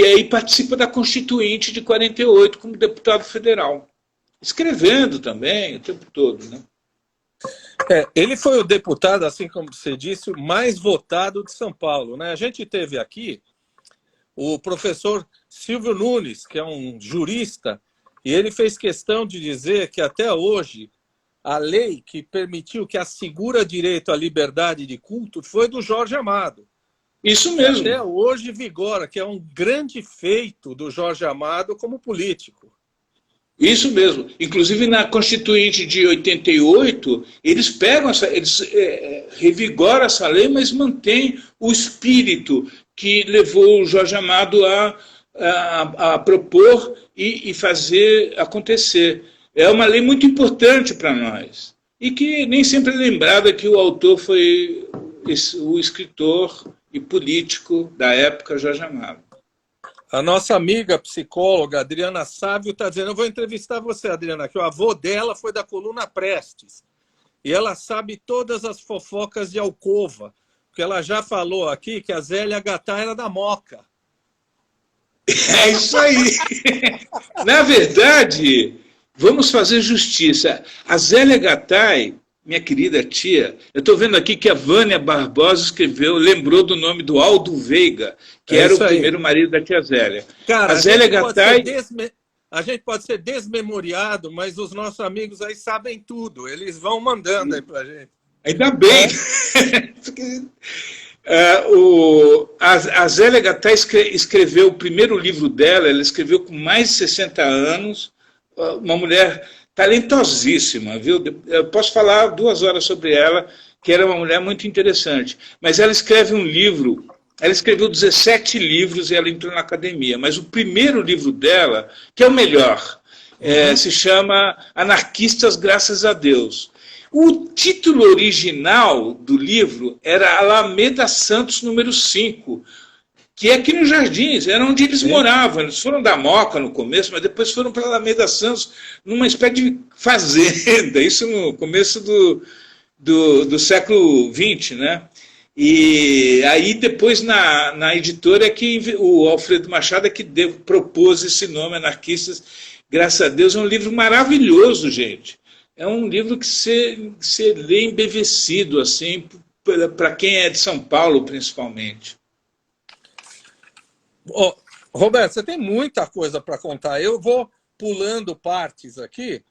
aí participa da Constituinte de 48 como deputado federal. Escrevendo também o tempo todo, né? Ele foi o deputado, assim como você disse, mais votado de São Paulo, né? A gente teve aqui o professor Silvio Nunes, que é um jurista, e ele fez questão de dizer que até hoje a lei que permitiu, que assegura direito à liberdade de culto, foi do Jorge Amado. Isso mesmo. Até hoje vigora, que é um grande feito do Jorge Amado como político. Isso mesmo. Inclusive, na Constituinte de 88, eles pegam revigoram essa lei, mas mantêm o espírito que levou o Jorge Amado a propor e fazer acontecer. É uma lei muito importante para nós. E que nem sempre é lembrada que o autor foi o escritor e político da época, Jorge Amado. A nossa amiga psicóloga, Adriana Sávio, está dizendo, eu vou entrevistar você, Adriana, que o avô dela foi da coluna Prestes. E ela sabe todas as fofocas de alcova, porque ela já falou aqui que a Zélia Gattai era da Moca. É isso aí. Na verdade, vamos fazer justiça. A Zélia Gattai, minha querida tia, eu estou vendo aqui que a Vânia Barbosa escreveu, lembrou do nome do Aldo Veiga, que era o primeiro marido da tia Zélia. Cara, a Zélia Gattai... A gente pode ser desmemoriado, mas os nossos amigos aí sabem tudo. Eles vão mandando aí pra gente. Ainda bem. A Zélia Gattai escreveu o primeiro livro dela, ela escreveu com mais de 60 anos, uma mulher talentosíssima, viu? Eu posso falar 2 horas sobre ela, que era uma mulher muito interessante. Mas ela escreve um livro, ela escreveu 17 livros e ela entrou na academia, mas o primeiro livro dela, que é o melhor, se chama Anarquistas Graças a Deus. O título original do livro era Alameda Santos, número 5, que é aqui nos Jardins, era onde eles moravam. Eles foram da Moca no começo, mas depois foram para Alameda Santos, numa espécie de fazenda, isso no começo do século XX, né? E aí depois na editora é que o Alfredo Machado é que propôs esse nome, Anarquistas, graças a Deus. É um livro maravilhoso, gente. É um livro que você lê embevecido, assim, para quem é de São Paulo, principalmente. Roberto, você tem muita coisa para contar. Eu vou pulando partes aqui,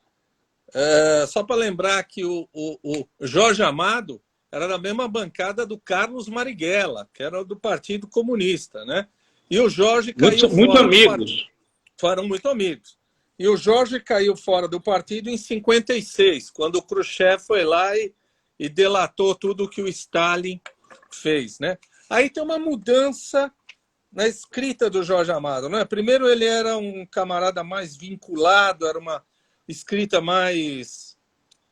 só para lembrar que o Jorge Amado era da mesma bancada do Carlos Marighella, que era do Partido Comunista, né? E o Jorge caiu muito amigos. Foram muito amigos. E o Jorge caiu fora do partido em 56, quando o Khrushchev foi lá e delatou tudo que o Stalin fez, né? Aí tem uma mudança na escrita do Jorge Amado, né? Primeiro ele era um camarada mais vinculado, era uma escrita mais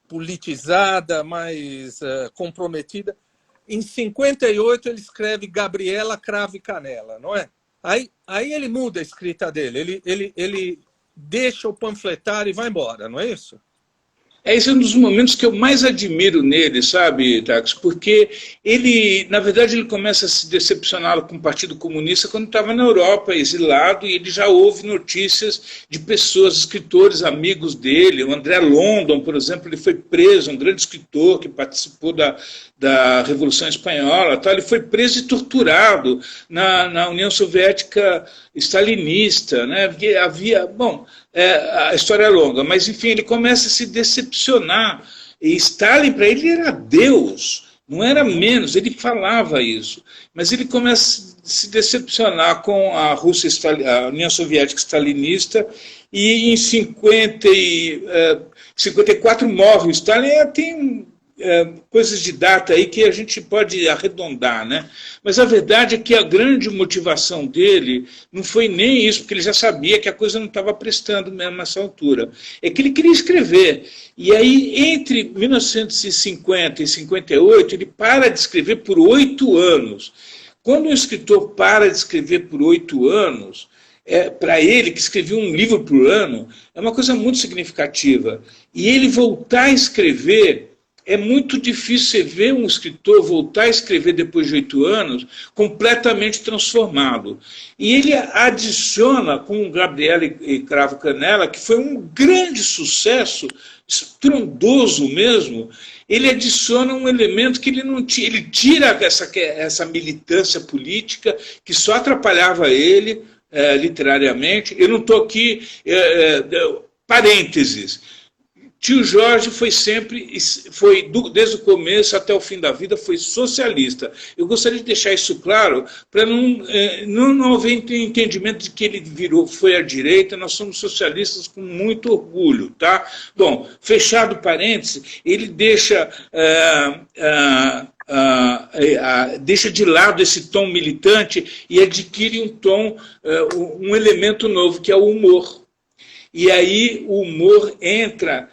politizada, mais comprometida. Em 58 ele escreve Gabriela Cravo e Canela, não é? Aí ele muda a escrita dele, ele deixa o panfletário e vai embora, não é isso? Esse é um dos momentos que eu mais admiro nele, sabe, Tax? Porque ele, na verdade, ele começa a se decepcionar com o Partido Comunista quando estava na Europa, exilado, e ele já ouve notícias de pessoas, escritores, amigos dele. O André London, por exemplo, ele foi preso, um grande escritor que participou da Revolução Espanhola. Tá? Ele foi preso e torturado na União Soviética stalinista, né? Porque havia... Bom, a história é longa, mas, enfim, ele começa a se decepcionar. E Stalin, para ele, era Deus, não era menos, ele falava isso. Mas ele começa a se decepcionar com a Rússia, a União Soviética stalinista, e em 54 morre o Stalin. Tem coisas de data aí que a gente pode arredondar, né? Mas a verdade é que a grande motivação dele não foi nem isso, porque ele já sabia que a coisa não estava prestando mesmo nessa altura. É que ele queria escrever. E aí, entre 1950 e 58, ele para de escrever por 8 anos. Quando um escritor para de escrever por 8 anos, para ele, que escrevia um livro por ano, é uma coisa muito significativa. E ele voltar a escrever... É muito difícil você ver um escritor voltar a escrever depois de 8 anos completamente transformado. E ele adiciona, com Gabriela e Cravo Canela, que foi um grande sucesso, estrondoso mesmo, ele adiciona um elemento que ele não tira. Ele tira essa militância política que só atrapalhava ele literariamente. Eu não estou aqui... parênteses. Tio Jorge desde o começo até o fim da vida, foi socialista. Eu gostaria de deixar isso claro, para não haver entendimento de que ele foi à direita. Nós somos socialistas com muito orgulho. Tá? Bom, fechado parênteses, ele deixa de lado esse tom militante e adquire um tom, um elemento novo, que é o humor. E aí o humor entra...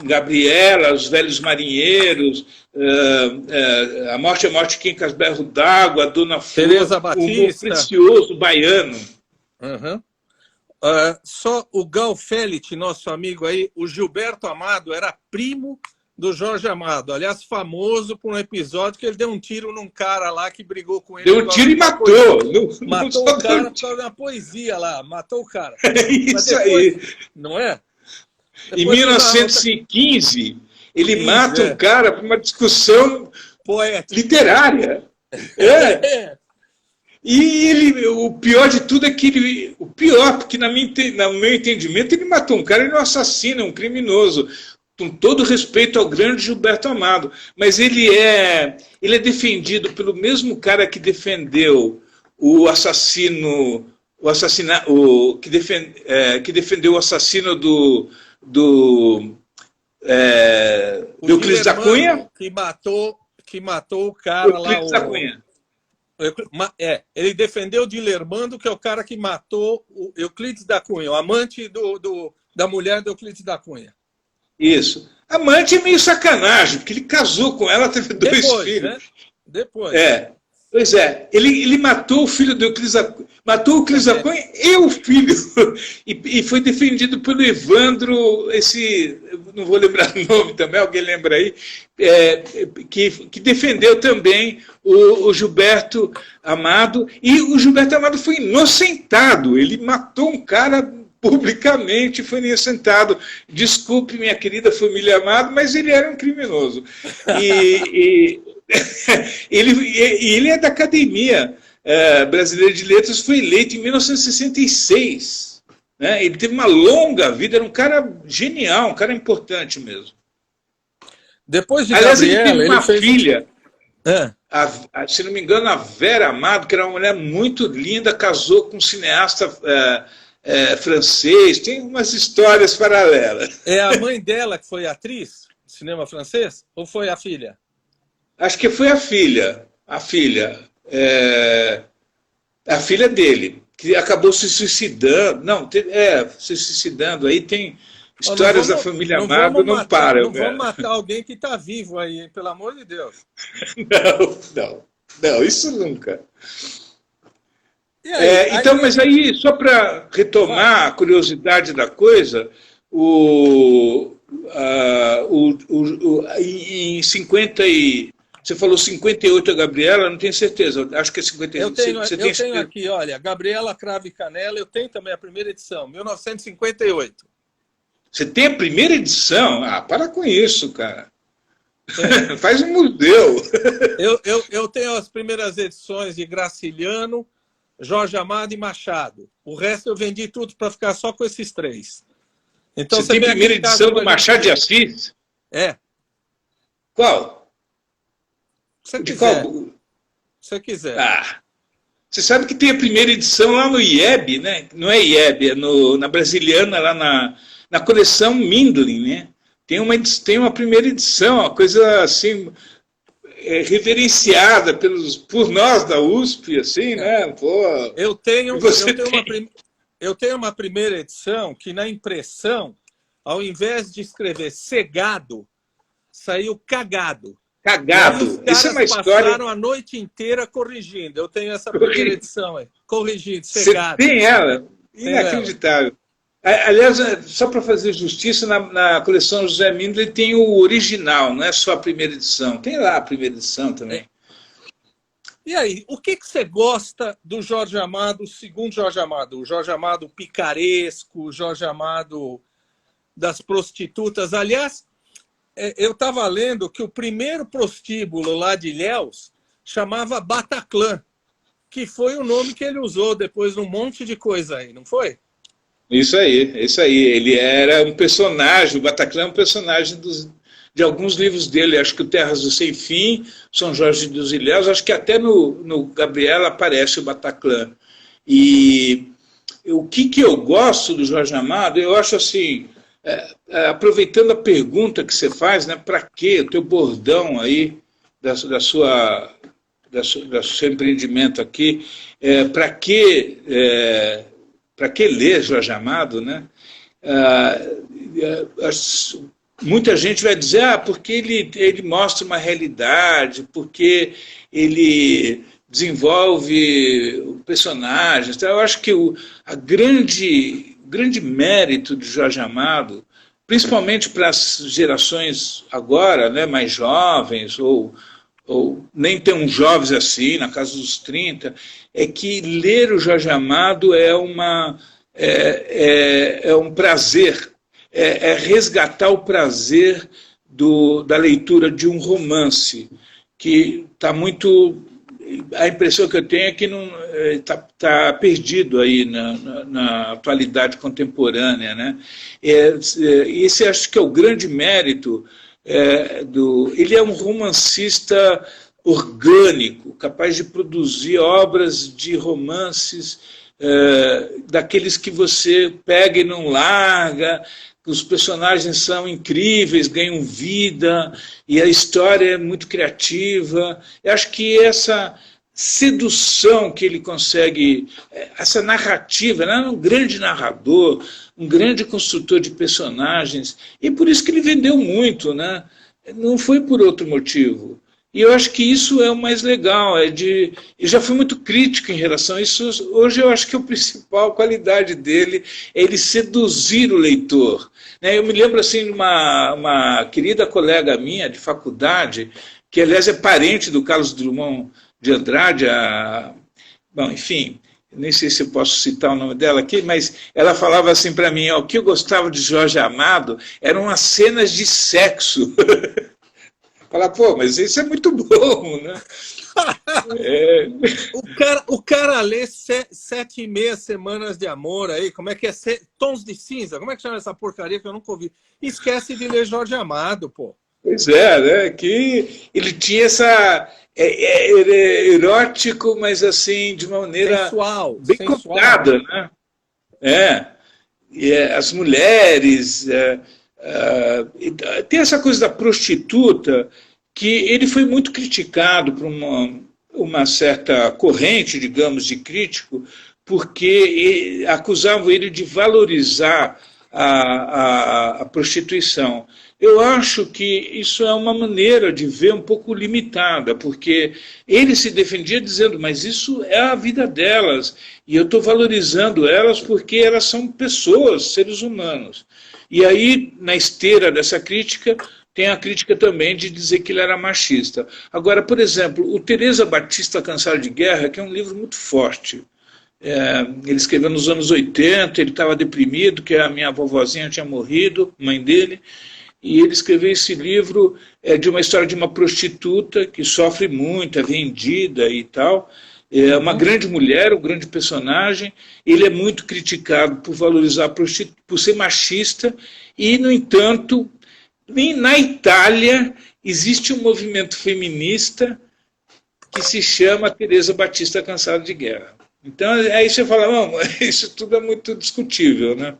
Gabriela, Os Velhos Marinheiros, A Morte é Morte, Quincas Berro d'Água, Dona Flor, Teresa Batista, o humor precioso baiano. Uhum. Só o Gal Félix, nosso amigo aí, o Gilberto Amado era primo do Jorge Amado, aliás, famoso por um episódio que ele deu um tiro num cara lá que brigou com ele. Deu um tiro e matou. Matou o cara por causa de uma poesia lá, matou o cara. Isso depois, aí. Não é? Em 1915, ele mata um cara por uma discussão poética, literária. E o pior de tudo é que porque no meu entendimento, ele matou um cara, ele é um assassino, é um criminoso, com todo respeito ao grande Gilberto Amado. Mas ele é defendido pelo mesmo cara que defendeu o assassino, que defendeu o assassino do Euclides da Cunha, que matou o cara lá. Euclides da Cunha. Ele defendeu o Dilermando, que é o cara que matou o Euclides da Cunha, o amante da mulher do Euclides da Cunha. Isso. Amante é meio sacanagem, porque ele casou com ela, teve 2 filhos. Né? Depois. Pois é, ele matou o filho do Euclides da Cunha, matou o Euclides da Cunha e o filho, e foi defendido pelo Evandro, não vou lembrar o nome também, alguém lembra aí, que defendeu também o Gilberto Amado, e o Gilberto Amado foi inocentado, ele matou um cara publicamente, foi inocentado. Desculpe, minha querida família Amado, mas ele era um criminoso. Ele é da academia. Brasileiro de Letras, foi eleito em 1966. Né? Ele teve uma longa vida, era um cara genial, um cara importante mesmo. Depois de Aliás, Gabriela, ele teve uma fez... filha, se não me engano, a Vera Amado, que era uma mulher muito linda, casou com um cineasta francês, tem umas histórias paralelas. É a mãe dela que foi atriz de cinema francês? Ou foi a filha? Acho que foi a filha dele, que acabou se suicidando. Não, se suicidando. Aí tem histórias da família Amado, não param. Não vamos matar alguém que está vivo aí, pelo amor de Deus. Não, isso nunca. Aí, então, mas aí, só para retomar a curiosidade da coisa, em 50 e... Você falou 58 a Gabriela, não tenho certeza, acho que é 58. Eu tenho aqui, olha, Gabriela Cravo e Canela, eu tenho também a primeira edição, 1958. Você tem a primeira edição? Ah, para com isso, cara. Faz um museu. Eu tenho as primeiras edições de Graciliano, Jorge Amado e Machado. O resto eu vendi tudo para ficar só com esses três. Então, você tem a primeira edição do Machado de Assis? É. Qual? De qual? Se você quiser. Você sabe que tem a primeira edição lá no IEB, né? Não é IEB, na Brasiliana, lá na coleção Mindlin, né? Tem uma primeira edição, uma coisa assim, reverenciada por nós da USP, assim, né? Pô, eu tenho uma primeira edição que na impressão, ao invés de escrever cegado, saiu cagado. Cagado. Isso é uma história. Passaram a noite inteira corrigindo. Eu tenho essa primeira edição aí. Corrigindo, cegado. Você tem ela? Inacreditável. Aliás, só para fazer justiça, na coleção José Mindler tem o original, não é só a primeira edição. Tem lá a primeira edição também. E aí, o que você gosta do Jorge Amado, segundo Jorge Amado? O Jorge Amado picaresco, o Jorge Amado das prostitutas. Aliás, eu estava lendo que o primeiro prostíbulo lá de Ilhéus chamava Bataclan, que foi o nome que ele usou depois de um monte de coisa aí, não foi? Isso aí. Ele era um personagem, o Bataclan é um personagem de alguns livros dele. Acho que o Terras do Sem Fim, São Jorge dos Ilhéus, acho que até no Gabriela aparece o Bataclan. E o que eu gosto do Jorge Amado, eu acho assim... aproveitando a pergunta que você faz, né, para que o teu bordão aí do seu empreendimento aqui, para que ler Jorge Amado, né? Muita gente vai dizer, porque ele mostra uma realidade, porque ele desenvolve personagens. Então, eu acho que o grande mérito de Jorge Amado, principalmente para as gerações agora, né, mais jovens, ou nem tão jovens assim, na casa dos 30, é que ler o Jorge Amado é um prazer, é resgatar o prazer da leitura de um romance, que está muito... A impressão que eu tenho é que está perdido aí na atualidade contemporânea, né? Esse acho que é o grande mérito ele é um romancista orgânico, capaz de produzir obras de romances daqueles que você pega e não larga. Os personagens são incríveis, ganham vida, e a história é muito criativa. Eu acho que essa sedução que ele consegue, essa narrativa, ele é um grande narrador, um grande construtor de personagens, e por isso que ele vendeu muito, né? Não foi por outro motivo. E eu acho que isso é o mais legal, eu já fui muito crítico em relação a isso. Hoje eu acho que a principal qualidade dele é ele seduzir o leitor. Eu me lembro assim, de uma querida colega minha de faculdade, que aliás é parente do Carlos Drummond de Andrade, bom, enfim, nem sei se eu posso citar o nome dela aqui, mas ela falava assim para mim, o que eu gostava de Jorge Amado eram as cenas de sexo. Falar, pô, mas isso é muito bom, né? É, O cara lê 7,5 semanas de amor aí, como é que é? Tons de cinza, como é que chama essa porcaria que eu nunca ouvi? Esquece de ler Jorge Amado, pô. pois é, né? Que ele tinha essa. Ele é erótico, mas assim, de uma maneira Sensual, bem sensual. contada, né? É. As mulheres. Tem essa coisa da prostituta que ele foi muito criticado por uma certa corrente, digamos, de crítico, porque acusavam ele de valorizar a prostituição. Eu acho que isso é uma maneira de ver um pouco limitada, porque ele se defendia dizendo, mas isso é a vida delas, e eu estou valorizando elas porque elas são pessoas, seres humanos. E aí, na esteira dessa crítica, tem a crítica também de dizer que ele era machista. Agora, por exemplo, o Teresa Batista Cansada de Guerra, que é um livro muito forte. Ele escreveu nos anos 80, ele estava deprimido, que a minha vovozinha tinha morrido, mãe dele, e ele escreveu esse livro de uma história de uma prostituta que sofre muito, é vendida e tal. É uma grande mulher, um grande personagem. Ele é muito criticado por valorizar a prostituta, por ser machista, e, no entanto, na Itália existe um movimento feminista que se chama Teresa Batista Cansada de Guerra. Então, aí você fala, não, isso tudo é muito discutível, né?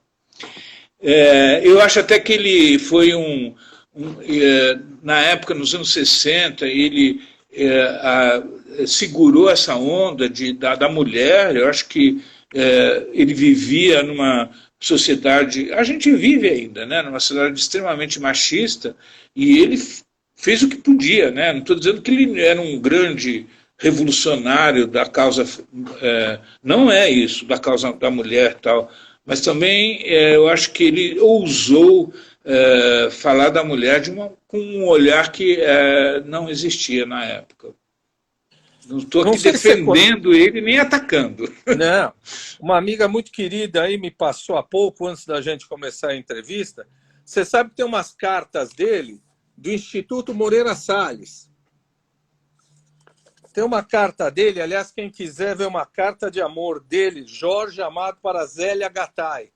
Eu acho até que ele foi na época, nos anos 60, ele segurou essa onda da mulher. Eu acho que ele vivia numa sociedade, a gente vive ainda, né, numa sociedade extremamente machista, e ele fez o que podia, né? Não estou dizendo que ele era um grande revolucionário da causa, não é isso, da causa da mulher e tal, mas também eu acho que ele ousou falar da mulher com um olhar que não existia na época. Não estou aqui defendendo ele nem atacando. Não. Uma amiga muito querida aí me passou há pouco, antes da gente começar a entrevista. Você sabe que tem umas cartas dele do Instituto Moreira Salles. Tem uma carta dele, aliás, quem quiser ver uma carta de amor dele, Jorge Amado para Zélia Gattai.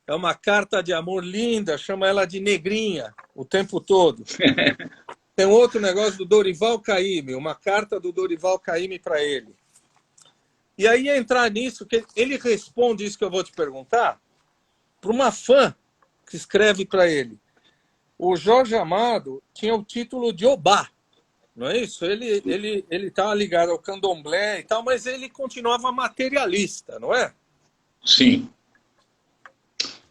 É uma carta de amor linda, chama ela de negrinha o tempo todo. Tem outro negócio do Dorival Caymmi, uma carta do Dorival Caymmi para ele. E aí entrar nisso, que ele responde isso que eu vou te perguntar, para uma fã que escreve para ele. O Jorge Amado tinha o título de Obá, não é isso? Ele estava ligado ao candomblé e tal, mas ele continuava materialista, não é? Sim.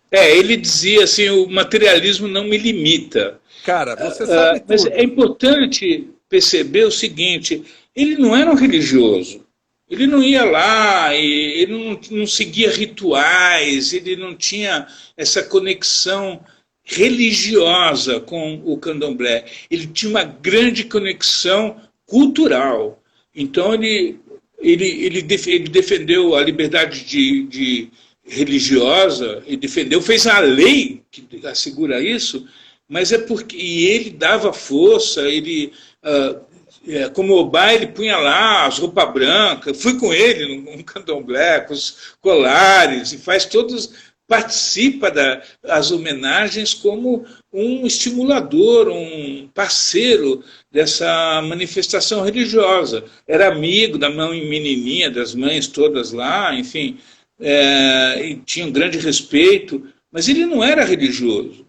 Ele dizia assim, o materialismo não me limita. Cara, você sabe tudo. Mas é importante perceber o seguinte, ele não era um religioso. Ele não ia lá, ele não seguia rituais, ele não tinha essa conexão religiosa com o candomblé. Ele tinha uma grande conexão cultural. Então, ele defendeu a liberdade religiosa, ele defendeu, fez a lei que assegura isso, mas é porque ele dava força, ele... como Obá, ele punha lá as roupas brancas, fui com ele no candomblé, com os colares, e faz todos, participa das homenagens como um estimulador, um parceiro dessa manifestação religiosa. Era amigo da mãe menininha, das mães todas lá, enfim, e tinha um grande respeito, mas ele não era religioso.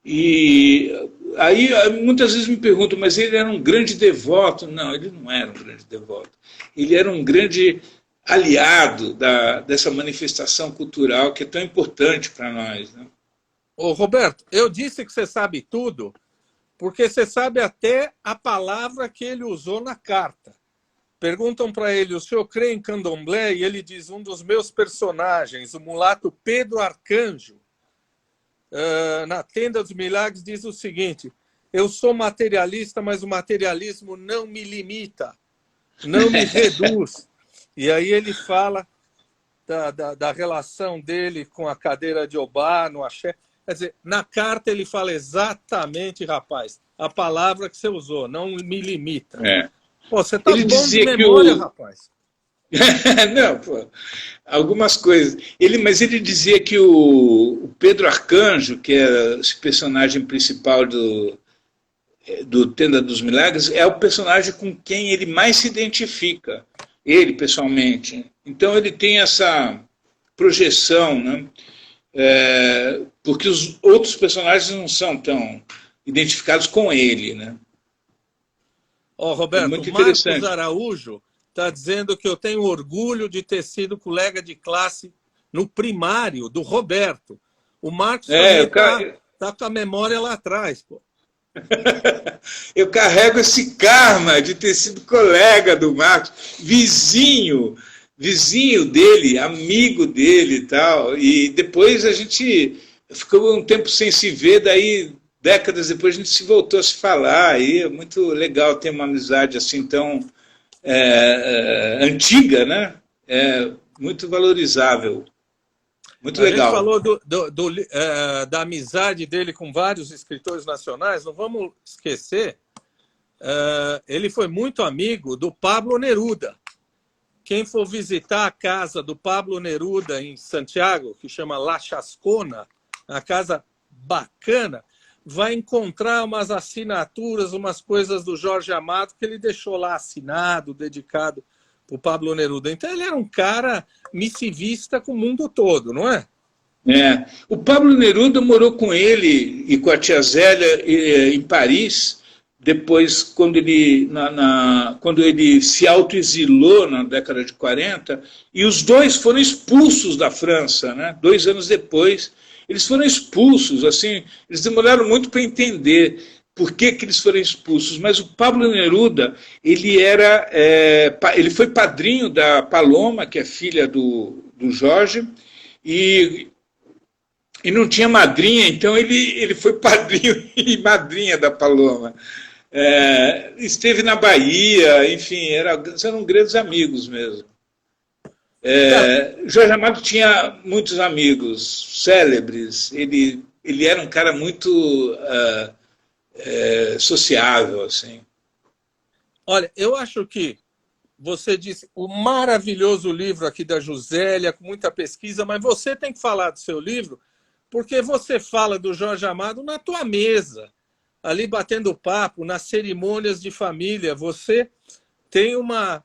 E aí muitas vezes me perguntam, mas ele era um grande devoto? Não, ele não era um grande devoto. Ele era um grande aliado dessa manifestação cultural que é tão importante para nós, né? Ô, Roberto, eu disse que você sabe tudo, porque você sabe até a palavra que ele usou na carta. Perguntam para ele, o senhor crê em candomblé? E ele diz, um dos meus personagens, o mulato Pedro Arcanjo, na Tenda dos Milagres, diz o seguinte, eu sou materialista, mas o materialismo não me limita, não me reduz. E aí ele fala da relação dele com a cadeira de Obá, no axé. Quer dizer, na carta ele fala exatamente, rapaz, a palavra que você usou, não me limita. Pô, você tá Ele bom de dizia que memória, rapaz. Não, pô, algumas coisas. Mas ele dizia que o Pedro Arcanjo, que é esse personagem principal do Tenda dos Milagres, é o personagem com quem ele mais se identifica, ele pessoalmente. Então ele tem essa projeção, né? Porque os outros personagens não são tão identificados com ele, né? Ó, Roberto, Marcos Araújo está dizendo que eu tenho orgulho de ter sido colega de classe no primário do Roberto. O Marcos tá com a memória lá atrás, pô. Eu carrego esse karma de ter sido colega do Marcos, vizinho dele, amigo dele e tal. E depois a gente ficou um tempo sem se ver, daí décadas depois a gente se voltou a se falar. E é muito legal ter uma amizade assim tão antiga, né? É muito valorizável. Muito legal. A gente falou da amizade dele com vários escritores nacionais, não vamos esquecer, ele foi muito amigo do Pablo Neruda. Quem for visitar a casa do Pablo Neruda em Santiago, que chama La Chascona, uma casa bacana, vai encontrar umas assinaturas, umas coisas do Jorge Amado que ele deixou lá assinado, dedicado para o Pablo Neruda. Então ele era um cara missivista com o mundo todo, não é? O Pablo Neruda morou com ele e com a tia Zélia em Paris, depois, quando ele se autoexilou na década de 40, e os dois foram expulsos da França, né? 2 anos depois, eles foram expulsos, assim, eles demoraram muito para entender por que eles foram expulsos, mas o Pablo Neruda, ele foi padrinho da Paloma, que é filha do Jorge, e não tinha madrinha, então ele foi padrinho e madrinha da Paloma. Esteve na Bahia, enfim, eram grandes amigos mesmo. Jorge Amado tinha muitos amigos célebres, ele era um cara muito sociável, assim. Olha, eu acho que você disse o maravilhoso livro aqui da Josélia, com muita pesquisa, mas você tem que falar do seu livro, porque você fala do Jorge Amado na tua mesa, ali batendo papo, nas cerimônias de família. Você tem uma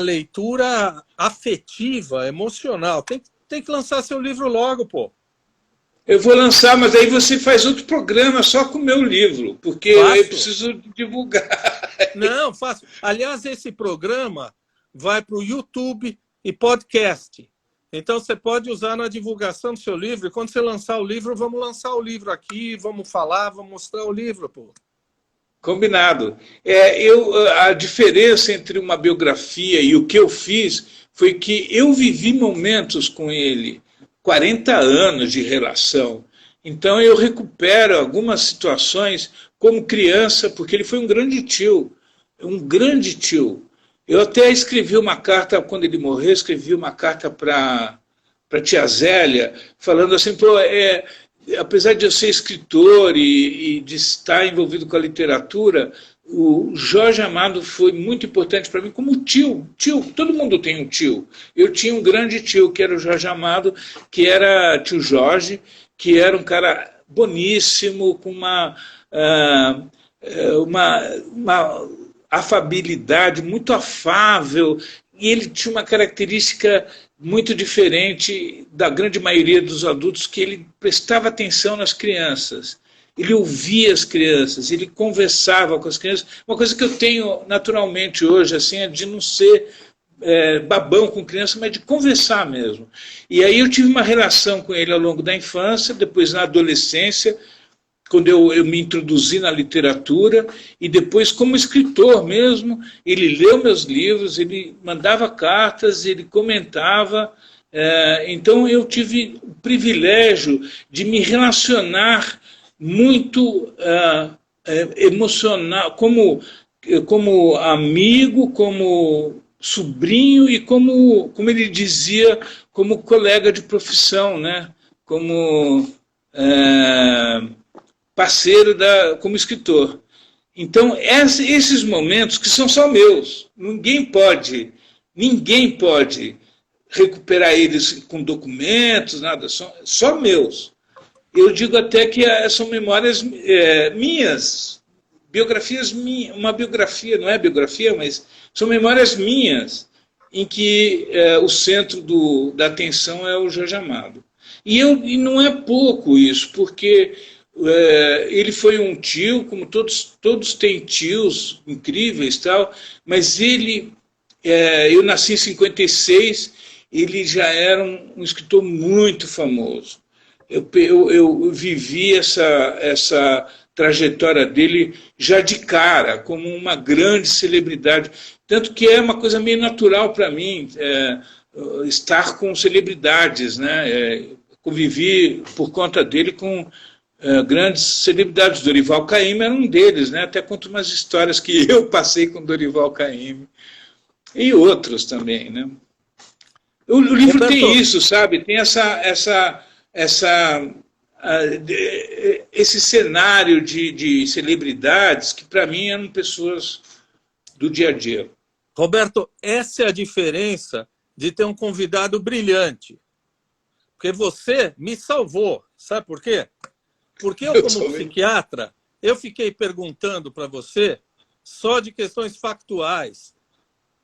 leitura afetiva, emocional. Tem que lançar seu livro logo, pô. Eu vou lançar, mas aí você faz outro programa só com o meu livro, porque eu preciso divulgar. Não, faço. Aliás, esse programa vai para o YouTube e podcast. Então, você pode usar na divulgação do seu livro. E quando você lançar o livro, vamos lançar o livro aqui, vamos falar, vamos mostrar o livro, pô. Combinado. A diferença entre uma biografia e o que eu fiz foi que eu vivi momentos com ele, 40 anos de relação. Então eu recupero algumas situações como criança, porque ele foi um grande tio. Um grande tio. Eu até escrevi uma carta, quando ele morreu, escrevi uma carta para a tia Zélia, falando assim, pô, apesar de eu ser escritor e de estar envolvido com a literatura, o Jorge Amado foi muito importante para mim como tio. Todo mundo tem um tio. Eu tinha um grande tio, que era o Jorge Amado, que era tio Jorge, que era um cara boníssimo, com uma afabilidade muito afável, e ele tinha uma característica muito diferente da grande maioria dos adultos, que ele prestava atenção nas crianças. Ele ouvia as crianças, ele conversava com as crianças. Uma coisa que eu tenho naturalmente hoje, assim, é de não ser babão com criança, mas de conversar mesmo. E aí eu tive uma relação com ele ao longo da infância, depois na adolescência, quando eu me introduzi na literatura, e depois como escritor mesmo, ele leu meus livros, ele mandava cartas, ele comentava. Então eu tive o privilégio de me relacionar muito emocional, como amigo, como sobrinho e como ele dizia, como colega de profissão, né? Como parceiro como escritor. Então, esses momentos que são só meus, ninguém pode recuperar eles com documentos, nada, só meus. Eu digo até que são memórias minhas, biografias minhas, uma biografia, não é biografia, mas são memórias minhas, em que o centro da atenção é o Jorge Amado. E não é pouco isso, porque ele foi um tio, como todos têm tios incríveis, tal, mas eu nasci em 56, ele já era um escritor muito famoso. Eu vivi essa trajetória dele já de cara, como uma grande celebridade. Tanto que é uma coisa meio natural para mim estar com celebridades, né? Convivi por conta dele com grandes celebridades. Dorival Caymmi era um deles, né? Até conto umas histórias que eu passei com Dorival Caymmi. E outros também, né? O livro Roberto, tem isso, sabe? Tem esse cenário de celebridades que, para mim, eram pessoas do dia a dia. Roberto, essa é a diferença de ter um convidado brilhante. Porque você me salvou. Sabe por quê? Porque eu, como psiquiatra, eu fiquei perguntando para você só de questões factuais.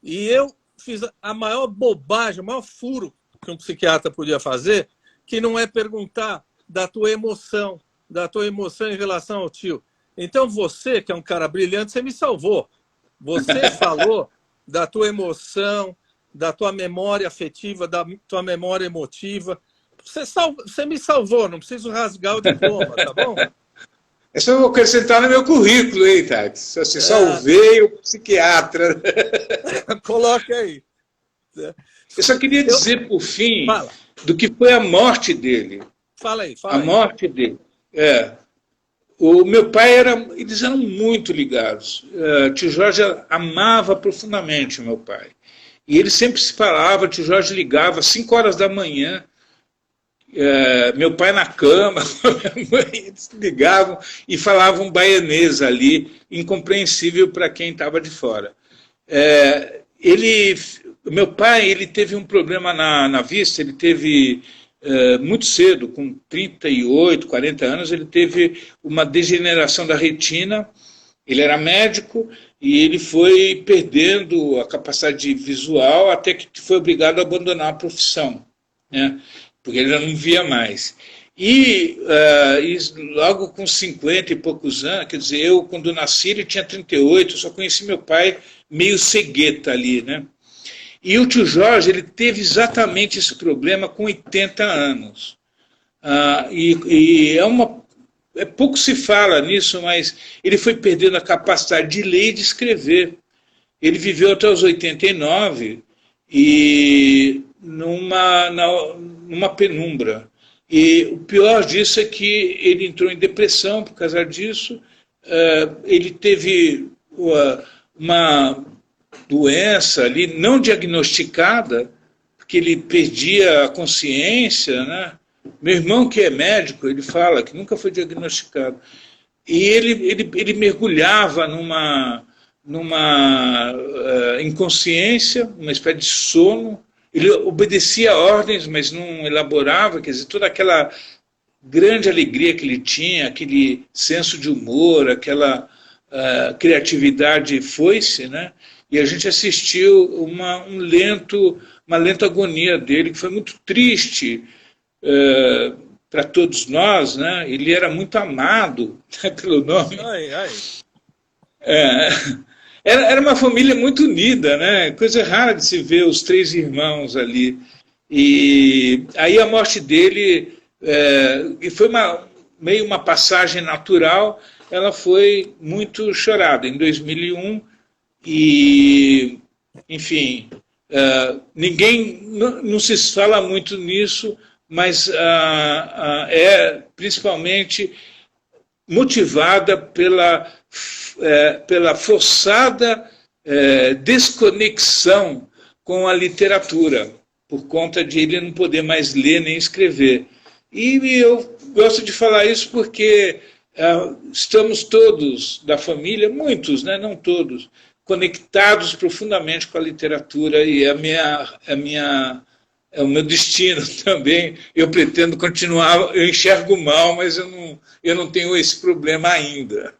E eu fiz a maior bobagem, o maior furo que um psiquiatra podia fazer, que não é perguntar da tua emoção em relação ao tio. Então você, que é um cara brilhante, você me salvou. Você falou da tua emoção, da tua memória afetiva, da tua memória emotiva. Você me salvou, não preciso rasgar o diploma, tá bom? Isso eu vou acrescentar no meu currículo, hein, Tati? Assim, salvei o psiquiatra. Coloque aí. Eu só queria dizer, por fim, do que foi a morte dele. Fala aí. A morte dele. O meu pai eles eram muito ligados. Tio Jorge amava profundamente o meu pai. E ele sempre se falava, tio Jorge ligava às 5 horas da manhã, meu pai na cama, minha mãe, eles ligavam e falavam baianês ali, incompreensível para quem estava de fora. Meu pai, ele teve um problema na vista, ele teve muito cedo, com 38, 40 anos, ele teve uma degeneração da retina. Ele era médico e ele foi perdendo a capacidade visual até que foi obrigado a abandonar a profissão, né? Porque ele já não via mais. E logo com 50 e poucos anos, quer dizer, eu quando nasci ele tinha 38, eu só conheci meu pai meio cegueta ali, né? E o tio Jorge, ele teve exatamente esse problema com 80 anos. Pouco se fala nisso, mas ele foi perdendo a capacidade de ler e de escrever. Ele viveu até os 89 e numa penumbra. E o pior disso é que ele entrou em depressão por causa disso. Ele teve uma doença ali não diagnosticada, porque ele perdia a consciência, né? Meu irmão, que é médico, ele fala que nunca foi diagnosticado. E ele mergulhava numa inconsciência, uma espécie de sono. Ele obedecia a ordens, mas não elaborava, quer dizer, toda aquela grande alegria que ele tinha, aquele senso de humor, aquela criatividade foi-se, né? E a gente assistiu uma lenta agonia dele, que foi muito triste para todos nós, né? Ele era muito amado, né, pelo nome. Era uma família muito unida, né? Coisa rara de se ver os 3 irmãos ali. E aí a morte dele, e foi meio uma passagem natural, ela foi muito chorada em 2001. E, enfim, não se fala muito nisso, mas é principalmente motivada pela forçada desconexão com a literatura, por conta de ele não poder mais ler nem escrever. E eu gosto de falar isso porque estamos todos da família, muitos, né, não todos, conectados profundamente com a literatura e é o meu destino também. Eu pretendo continuar, eu enxergo mal, mas eu não tenho esse problema ainda.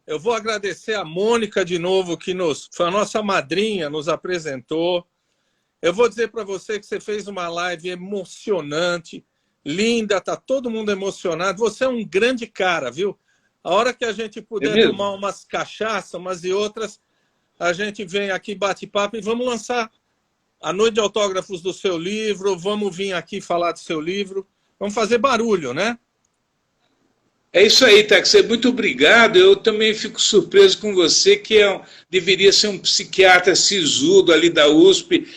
Eu vou agradecer a Mônica de novo, que foi a nossa madrinha, nos apresentou. Eu vou dizer para você que você fez uma live emocionante, linda, está todo mundo emocionado. Você é um grande cara, viu? A hora que a gente puder tomar umas cachaças, umas e outras, a gente vem aqui, bate papo e vamos lançar a noite de autógrafos do seu livro, vamos vir aqui falar do seu livro, vamos fazer barulho, né? É isso aí, Taxer, muito obrigado. Eu também fico surpreso com você, que deveria ser um psiquiatra sisudo ali da USP,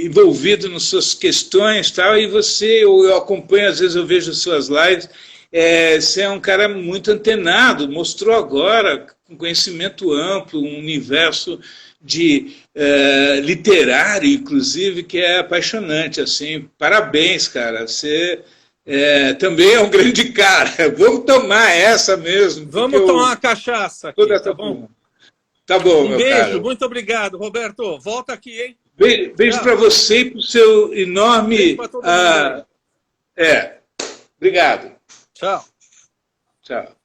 envolvido nas suas questões, tal, e você, eu acompanho, às vezes eu vejo as suas lives, você é um cara muito antenado, mostrou agora, com conhecimento amplo, um universo literário, inclusive, que é apaixonante. Assim, parabéns, cara, você também é um grande cara. Vamos tomar essa mesmo. Vamos tomar uma cachaça aqui, tá bom? Tá bom, meu beijo, caro. Muito obrigado, Roberto. Volta aqui, hein? Beijo para você e para o seu enorme... Beijo pra todo mundo. Obrigado. Tchau. Tchau.